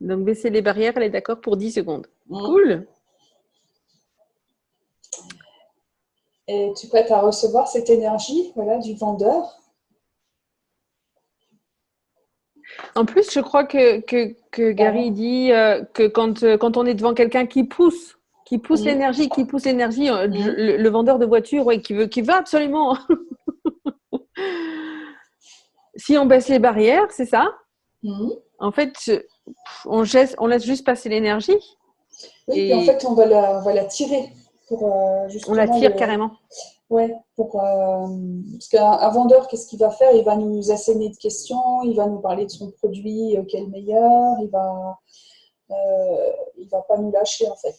Donc, baisser les barrières, elle est d'accord pour 10 secondes. Mm. Cool. Et tu es prête à recevoir cette énergie, voilà, du vendeur. En plus, je crois que Gary dit que quand on est devant quelqu'un qui pousse Mm. l'énergie, Mm. le vendeur de voiture, ouais, qui veut absolument. Si on baisse les barrières, c'est ça. Mm. En fait, on laisse juste passer l'énergie Oui, puis en et fait, on va la tirer pour on la justement tire carrément. Ouais, parce qu'un vendeur, qu'est-ce qu'il va faire? Il va nous asséner de questions, il va nous parler de son produit qui est le meilleur, il va pas nous lâcher en fait.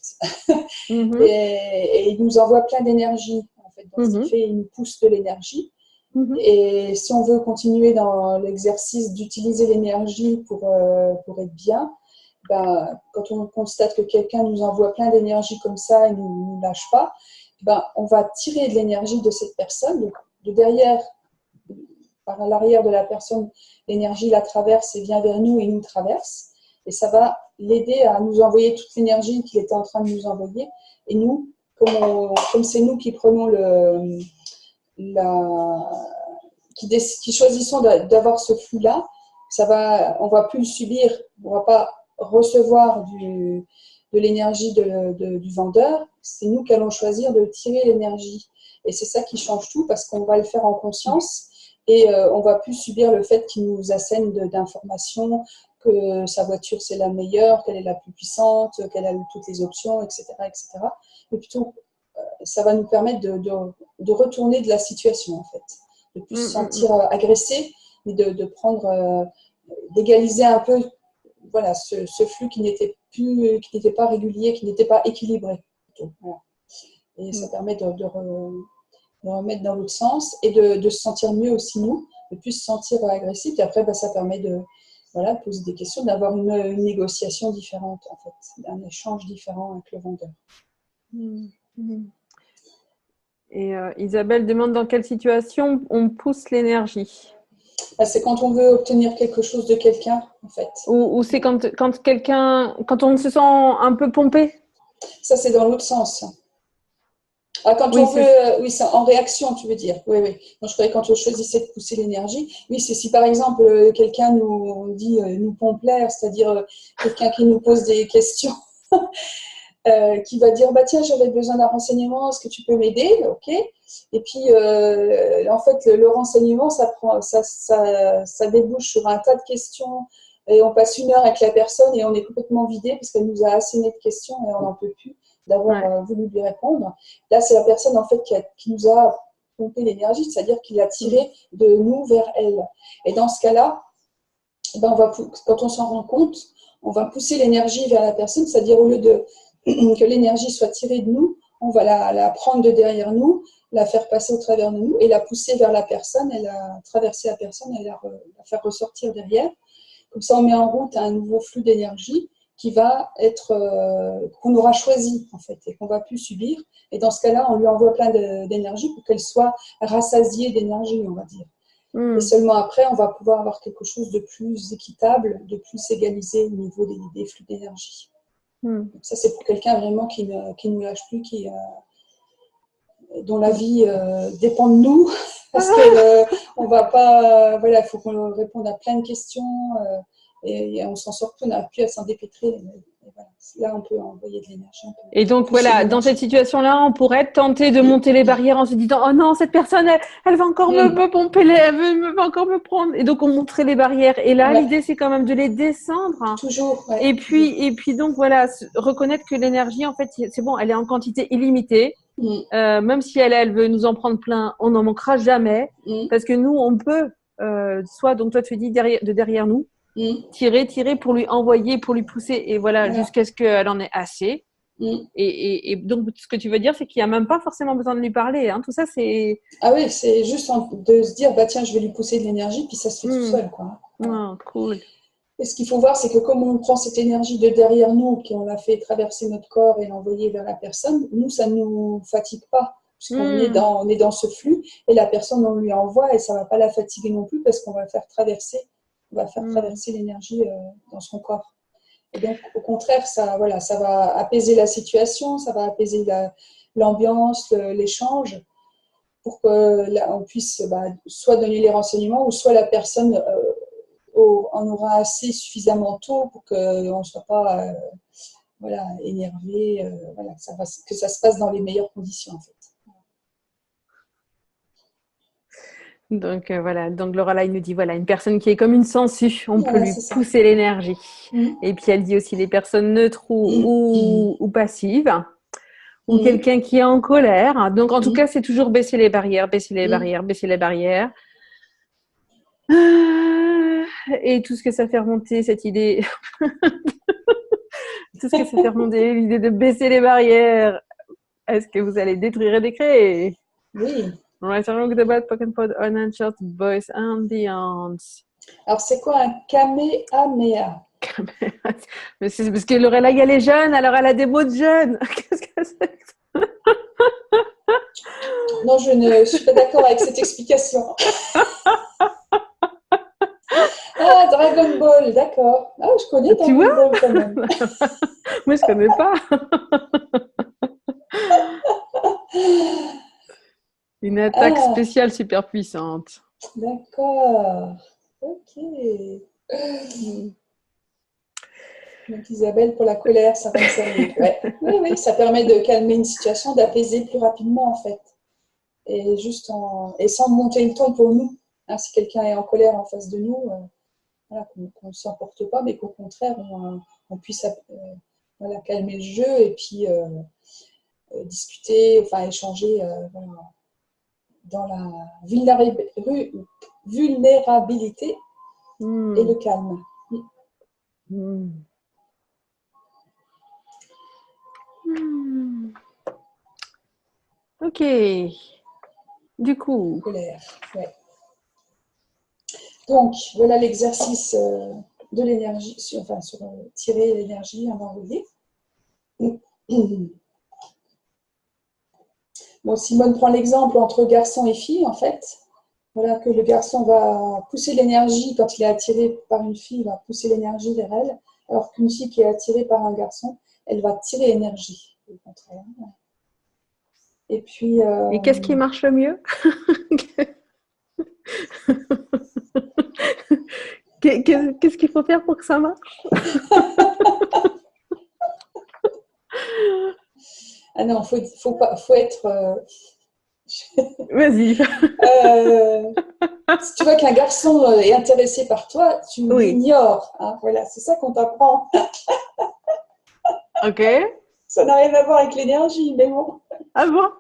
Mhm, Et il nous envoie plein d'énergie en fait. Donc, ce qu'il mhm, fait, il nous pousse de l'énergie. mhm, Et si on veut continuer dans l'exercice d'utiliser l'énergie pour être bien, ben, quand on constate que quelqu'un nous envoie plein d'énergie comme ça et ne nous lâche pas, ben, on va tirer de l'énergie de cette personne. Donc, de derrière, par l'arrière de la personne, l'énergie la traverse et vient vers nous et nous traverse. Et ça va l'aider à nous envoyer toute l'énergie qu'il était en train de nous envoyer. Et nous, comme c'est nous qui prenons qui choisissons d'avoir ce flux-là, on ne va plus le subir, on ne va pas recevoir de l'énergie du vendeur, c'est nous qui allons choisir de tirer l'énergie. Et c'est ça qui change tout parce qu'on va le faire en conscience et on ne va plus subir le fait qu'il nous assène d'informations, que sa voiture c'est la meilleure, qu'elle est la plus puissante, qu'elle a toutes les options, etc. etc. Mais plutôt, ça va nous permettre de retourner de la situation en fait, de plus se sentir agressé, mais de prendre, d'égaliser un peu, voilà, ce flux qui n'était pas régulier, qui n'était pas équilibré. Plutôt, voilà. Et ça permet de remettre dans l'autre sens et de se sentir mieux aussi nous, de plus se sentir agressif. Et après, ça permet de voilà, poser des questions, d'avoir une négociation différente en fait, un échange différent avec le vendeur. Et Isabelle demande dans quelle situation on pousse l'énergie. C'est quand on veut obtenir quelque chose de quelqu'un, en fait. Ou c'est quand quand on se sent un peu pompé. Ça, c'est dans l'autre sens. Ah, quand Oui, on veut, oui, c'est en réaction, tu veux dire. Oui, oui. Donc, je croyais quand on choisissait de pousser l'énergie. Oui, c'est si par exemple quelqu'un nous dit nous pompe l'air, c'est-à-dire quelqu'un qui nous pose des questions, qui va dire bah tiens, j'avais besoin d'un renseignement, est-ce que tu peux m'aider? Ok. Et puis en fait, le renseignement, ça débouche sur un tas de questions. Et on passe une heure avec la personne et on est complètement vidé parce qu'elle nous a asséné de questions et on n'en peut plus d'avoir voulu lui répondre. Là, c'est la personne en fait qui nous a pompé l'énergie, c'est-à-dire qu'il a tiré de nous vers elle. Et dans ce cas-là, ben quand on s'en rend compte, on va pousser l'énergie vers la personne, c'est-à-dire au lieu que l'énergie soit tirée de nous, on va la prendre de derrière nous, la faire passer au travers de nous et la pousser vers la personne, et la traverser la personne et la faire ressortir derrière. Comme ça, on met en route un nouveau flux d'énergie qui va être qu'on aura choisi en fait et qu'on va plus subir. Et dans ce cas-là, on lui envoie plein d'énergie pour qu'elle soit rassasiée d'énergie, on va dire. Et seulement après, on va pouvoir avoir quelque chose de plus équitable, de plus égalisé au niveau des flux d'énergie. Donc ça, c'est pour quelqu'un vraiment qui ne lâche plus, dont la vie dépend de nous, parce qu'on va pas, voilà, il faut qu'on réponde à plein de questions et on s'en sort plus, on n'a plus à s'en dépêtrer. Et voilà. Là, on peut envoyer de l'énergie. Et donc voilà, dans cette situation-là, on pourrait tenter de monter les barrières en se disant oh non, cette personne, elle va encore me pomper, elle va encore me prendre. Et donc on monterait les barrières. Et là, l'idée c'est quand même de les descendre. Toujours. Ouais, et puis donc voilà, reconnaître que l'énergie, en fait, c'est bon, elle est en quantité illimitée. Même si elle veut nous en prendre plein, on n'en manquera jamais. Parce que nous, on peut, soit, donc toi tu dis derrière nous, tirer pour lui envoyer, pour lui pousser, et voilà. Jusqu'à ce qu'elle en ait assez. Et donc, ce que tu veux dire, c'est qu'il n'y a même pas forcément besoin de lui parler. Hein. Tout ça, c'est… Ah oui, c'est juste de se dire, bah tiens, je vais lui pousser de l'énergie, puis ça se fait tout seul. Quoi. Oh, cool. Et ce qu'il faut voir, c'est que comme on prend cette énergie de derrière nous, qu'on l'a fait traverser notre corps et l'envoyer vers la personne, nous, ça ne nous fatigue pas, puisqu'on est dans ce flux, et la personne, on lui envoie, et ça ne va pas la fatiguer non plus, parce qu'on va faire traverser l'énergie dans son corps. Et donc, au contraire, ça va apaiser la situation, ça va apaiser l'ambiance, l'échange, pour qu'on puisse soit donner les renseignements, ou soit la personne en aura assez suffisamment tôt pour qu'on ne soit pas énervé, que ça se passe dans les meilleures conditions en fait. Donc voilà, donc Laura là, il nous dit voilà, une personne qui est comme une sangsue, on peut lui pousser l'énergie. Et puis elle dit aussi les personnes neutres ou passives, ou quelqu'un qui est en colère. Donc en tout cas, c'est toujours baisser les barrières, baisser les barrières, baisser les barrières. Et tout ce que ça fait remonter, cette idée, tout ce que ça fait remonter, l'idée de baisser les barrières. Est-ce que vous allez détruire et décréer? Oui. Right along the bad pocket pod on and short boys and the ants. Alors, c'est quoi un kamehameha? Mais c'est parce que Lorella, elle est jeune, alors elle a des mots de jeune. Qu'est-ce que c'est que ça? Non, je ne suis pas d'accord avec cette explication. Ah, Dragon Ball, d'accord. Ah, je connais Dragon Ball quand même. Moi, je connais pas. Une attaque spéciale super puissante. D'accord. Ok. Donc Isabelle, pour la colère, ça va me servir. Ouais. Oui, ça permet de calmer une situation, d'apaiser plus rapidement en fait. Et sans monter le ton pour nous. Hein, si quelqu'un est en colère en face de nous, qu'on ne s'emporte pas, mais qu'au contraire, on puisse calmer le jeu et puis discuter, échanger dans la vulnérabilité et le calme. Ok. Du coup. Colère, ouais. Donc, voilà l'exercice de l'énergie, sur tirer l'énergie en envoyer. Bon, Simone prend l'exemple entre garçon et fille, en fait. Voilà, que le garçon va pousser l'énergie quand il est attiré par une fille, il va pousser l'énergie vers elle, alors qu'une fille qui est attirée par un garçon, elle va tirer l'énergie, au contraire. Et puis... Et qu'est-ce qui marche le mieux? Qu'est-ce qu'il faut faire pour que ça marche? Ah non, faut être... Vas-y. Si tu vois qu'un garçon est intéressé par toi, tu l'ignores. Hein, voilà, c'est ça qu'on t'apprend. Ok. Ça n'a rien à voir avec l'énergie, mais bon. Ah bon?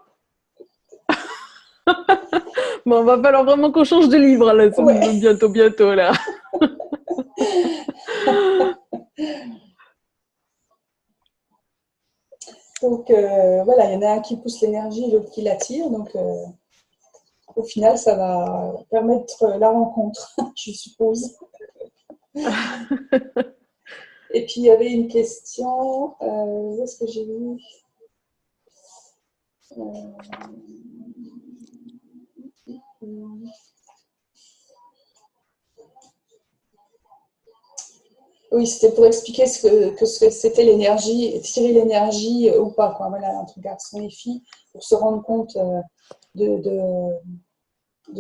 Bon, va falloir vraiment qu'on change de livre là, bientôt là. Donc voilà, il y en a un qui pousse l'énergie, l'autre qui l'attire. Donc au final, ça va permettre la rencontre, je suppose. Et puis il y avait une question, où est-ce que j'ai vu Oui, c'était pour expliquer ce que c'était l'énergie, tirer l'énergie ou pas, quoi. Voilà, entre garçons et filles, pour se rendre compte de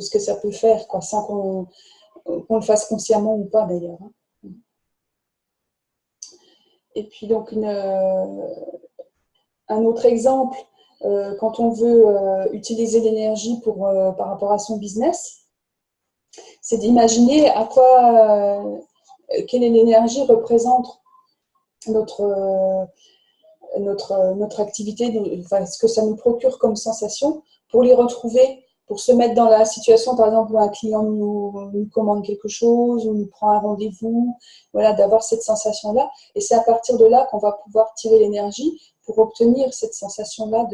ce que ça peut faire, quoi, sans qu'on le fasse consciemment ou pas d'ailleurs. Et puis donc un autre exemple, quand on veut utiliser l'énergie par rapport à son business, c'est d'imaginer quelle l'énergie représente notre activité, ce que ça nous procure comme sensation, pour les retrouver, pour se mettre dans la situation, par exemple, où un client nous commande quelque chose, ou nous prend un rendez-vous, voilà, d'avoir cette sensation-là. Et c'est à partir de là qu'on va pouvoir tirer l'énergie pour obtenir cette sensation-là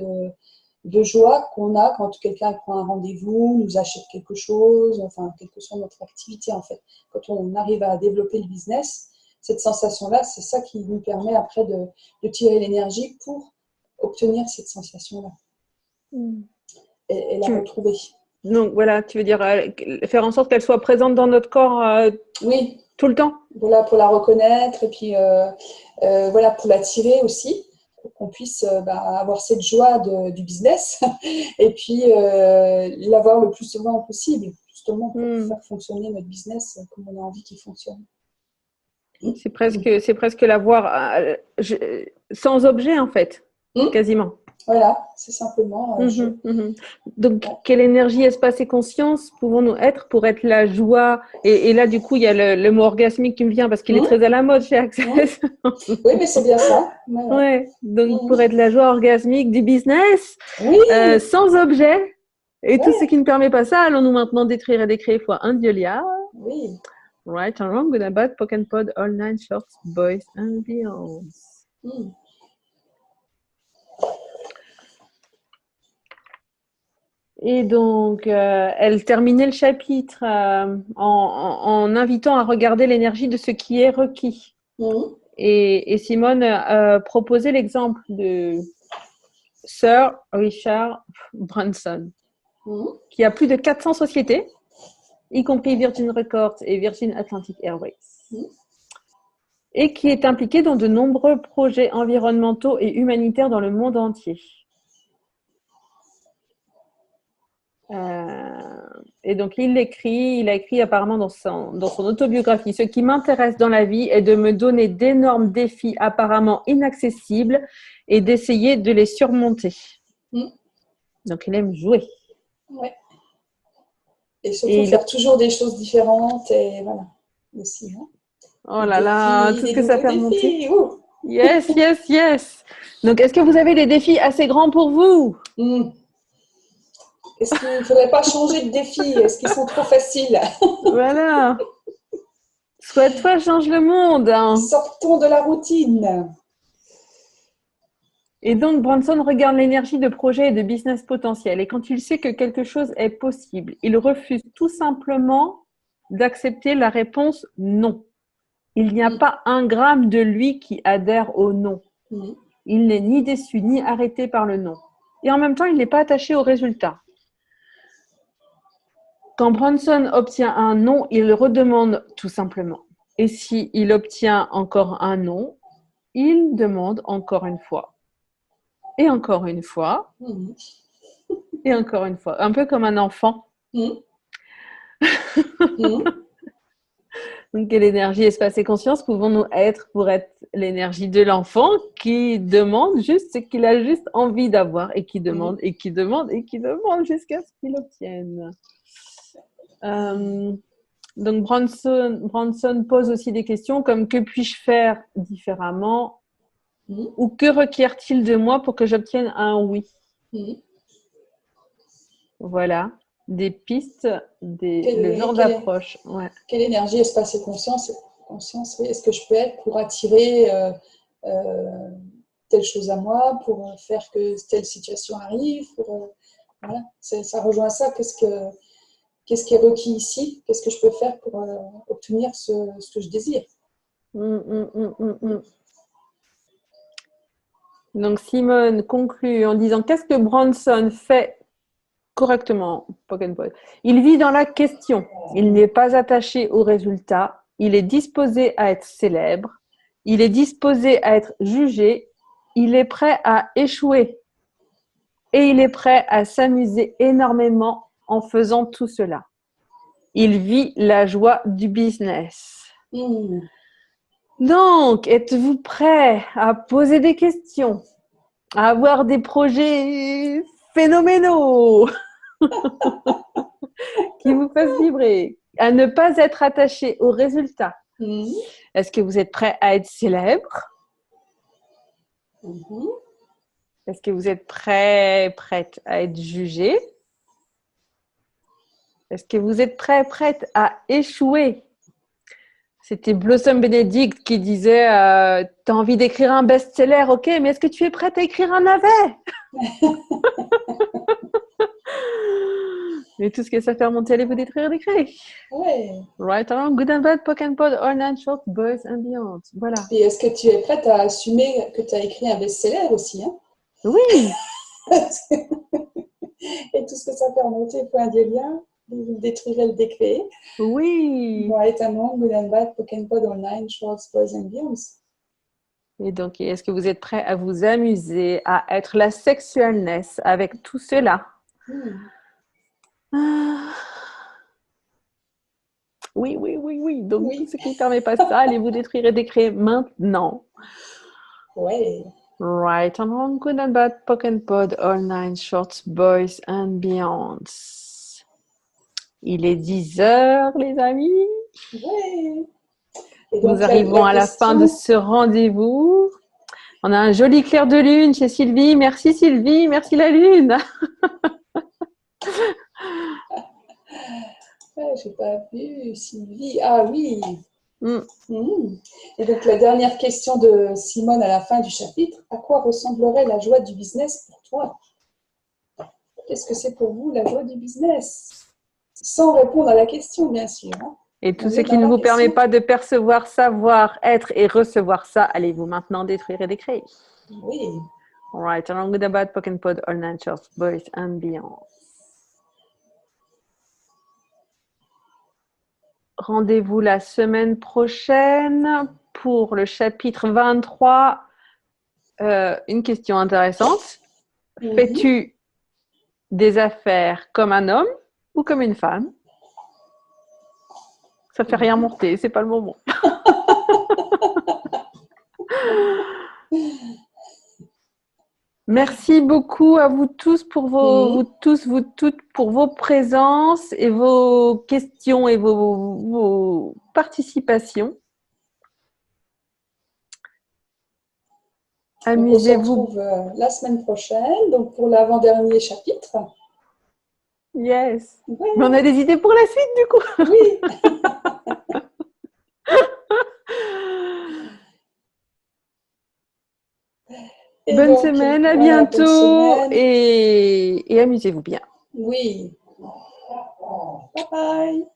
de joie qu'on a quand quelqu'un prend un rendez-vous, nous achète quelque chose, enfin, quelle que soit notre activité, en fait. Quand on arrive à développer le business, cette sensation-là, c'est ça qui nous permet après de tirer l'énergie pour obtenir cette sensation-là et la retrouver. Donc voilà, tu veux dire faire en sorte qu'elle soit présente dans notre corps. Oui. Tout le temps? Voilà, pour la reconnaître et puis voilà, pour l'attirer aussi, pour qu'on puisse avoir cette joie du business et puis l'avoir le plus souvent possible, justement pour faire fonctionner notre business comme on a envie qu'il fonctionne. C'est presque l'avoir sans objet, en fait, quasiment. Voilà, c'est simplement. Donc, quelle énergie, espace et conscience pouvons-nous être pour être la joie? Et là, du coup, il y a le mot orgasmique qui me vient parce qu'il est très à la mode chez Access. Oui, mais c'est bien ça. Ouais. Donc, pour être la joie orgasmique du business, sans objet, et tout ce qui ne permet pas ça, allons-nous maintenant détruire et décréer fois un Diolia. Oui. Right or wrong, good and bad, poke and pod, all nine shorts, boys and beyond. Et donc, elle terminait le chapitre en invitant à regarder l'énergie de ce qui est requis. Et Simone proposait l'exemple de Sir Richard Branson, qui a plus de 400 sociétés, y compris Virgin Records et Virgin Atlantic Airways, et qui est impliqué dans de nombreux projets environnementaux et humanitaires dans le monde entier. Et donc, il a écrit apparemment dans son autobiographie: ce qui m'intéresse dans la vie est de me donner d'énormes défis apparemment inaccessibles et d'essayer de les surmonter. Donc, il aime jouer. Ouais. Et surtout faire toujours des choses différentes et voilà, aussi. Hein. Oh là là, tout ce que ça fait remonter. Yes, yes, yes. Donc, est-ce que vous avez des défis assez grands pour vous? Est-ce qu'il ne faudrait pas changer de défi? Est-ce qu'ils sont trop faciles? Voilà. Souhaite-toi, change le monde. Sortons de la routine. Et donc, Branson regarde l'énergie de projet et de business potentiel. Et quand il sait que quelque chose est possible, il refuse tout simplement d'accepter la réponse non. Il n'y a pas un gramme de lui qui adhère au non. Il n'est ni déçu ni arrêté par le non. Et en même temps, il n'est pas attaché au résultat. Quand Branson obtient un non, il redemande tout simplement. Et s'il obtient encore un non, il demande encore une fois. Et encore une fois. Et encore une fois. Un peu comme un enfant. Donc, quelle énergie, espace et conscience pouvons-nous être pour être l'énergie de l'enfant qui demande juste ce qu'il a juste envie d'avoir et qui demande et qui demande et qui demande jusqu'à ce qu'il obtienne. Donc, Branson pose aussi des questions comme: que puis-je faire différemment? Ou que requiert-il de moi pour que j'obtienne un oui? Voilà, des pistes, le genre d'approche. Quelle énergie, espace et conscience est-ce que je peux être pour attirer telle chose à moi, pour faire que telle situation arrive, voilà. Ça rejoint ça. Qu'est-ce qui est requis ici? Qu'est-ce que je peux faire pour obtenir ce que je désire? Donc, Simone conclut en disant: qu'est-ce que Branson fait correctement? Il vit dans la question. Il n'est pas attaché au résultat. Il est disposé à être célèbre. Il est disposé à être jugé. Il est prêt à échouer. Et il est prêt à s'amuser énormément en faisant tout cela. Il vit la joie du business. Donc, êtes-vous prêt à poser des questions, à avoir des projets phénoménaux qui vous fassent vibrer, à ne pas être attaché au résultat? Est-ce que vous êtes prêt à être célèbre? Est-ce que vous êtes prête à être jugé? Est-ce que vous êtes prête à échouer? C'était Blossom Benedict qui disait t'as envie d'écrire un best-seller, ok, mais est-ce que tu es prête à écrire un navet? Mais tout ce que ça fait remonter, allez vous détruire d'écrire. Right on, good and bad, poke and pod, all nine shorts, boys and beyond. Voilà. Et est-ce que tu es prête à assumer que tu as écrit un best-seller aussi, hein? Oui. Et tout ce que ça fait remonter, point des liens. Vous détruirez le décret. Oui. Right and wrong, good and bad, poke and pod, online, shorts, boys and beyonds. Et donc, est-ce que vous êtes prêts à vous amuser, à être la sexualness avec tout cela? Ah. Oui, oui, oui, oui. Donc, Oui. tout ce qui ne permet pas ça, allez-vous détruire et décréer maintenant. Ouais. Right and wrong, good and bad, poke and pod, all nine shorts, boys and beyonds. Il est 10 heures, les amis. Ouais. Et donc, Nous arrivons à la fin de ce rendez-vous. On a un joli clair de lune chez Sylvie. Merci Sylvie, merci la lune. J'ai pas vu Sylvie. Ah oui. Mm. Et donc, la dernière question de Simone à la fin du chapitre. À quoi ressemblerait la joie du business pour toi? Qu'est-ce que c'est pour vous la joie du business? Sans répondre à la question, bien sûr. Hein. Et tout ce qui ne vous permet pas de percevoir, savoir, être et recevoir ça, allez-vous maintenant détruire et décréer. Oui. All right, along with the bad, poke and pod, all nine shorts, boys and beyond. Rendez-vous la semaine prochaine pour le chapitre 23. Une question intéressante. Fais-tu des affaires comme un homme ou comme une femme? Ça fait rien monter, c'est pas le moment. Merci beaucoup à vous tous pour vous toutes pour vos présences et vos questions et vos participations. Amusez-vous. On se retrouve la semaine prochaine, donc pour l'avant-dernier chapitre. Yes. Ouais. Mais on a des idées pour la suite, du coup. Oui. Bonne semaine, à bientôt et amusez-vous bien. Oui. Bye bye.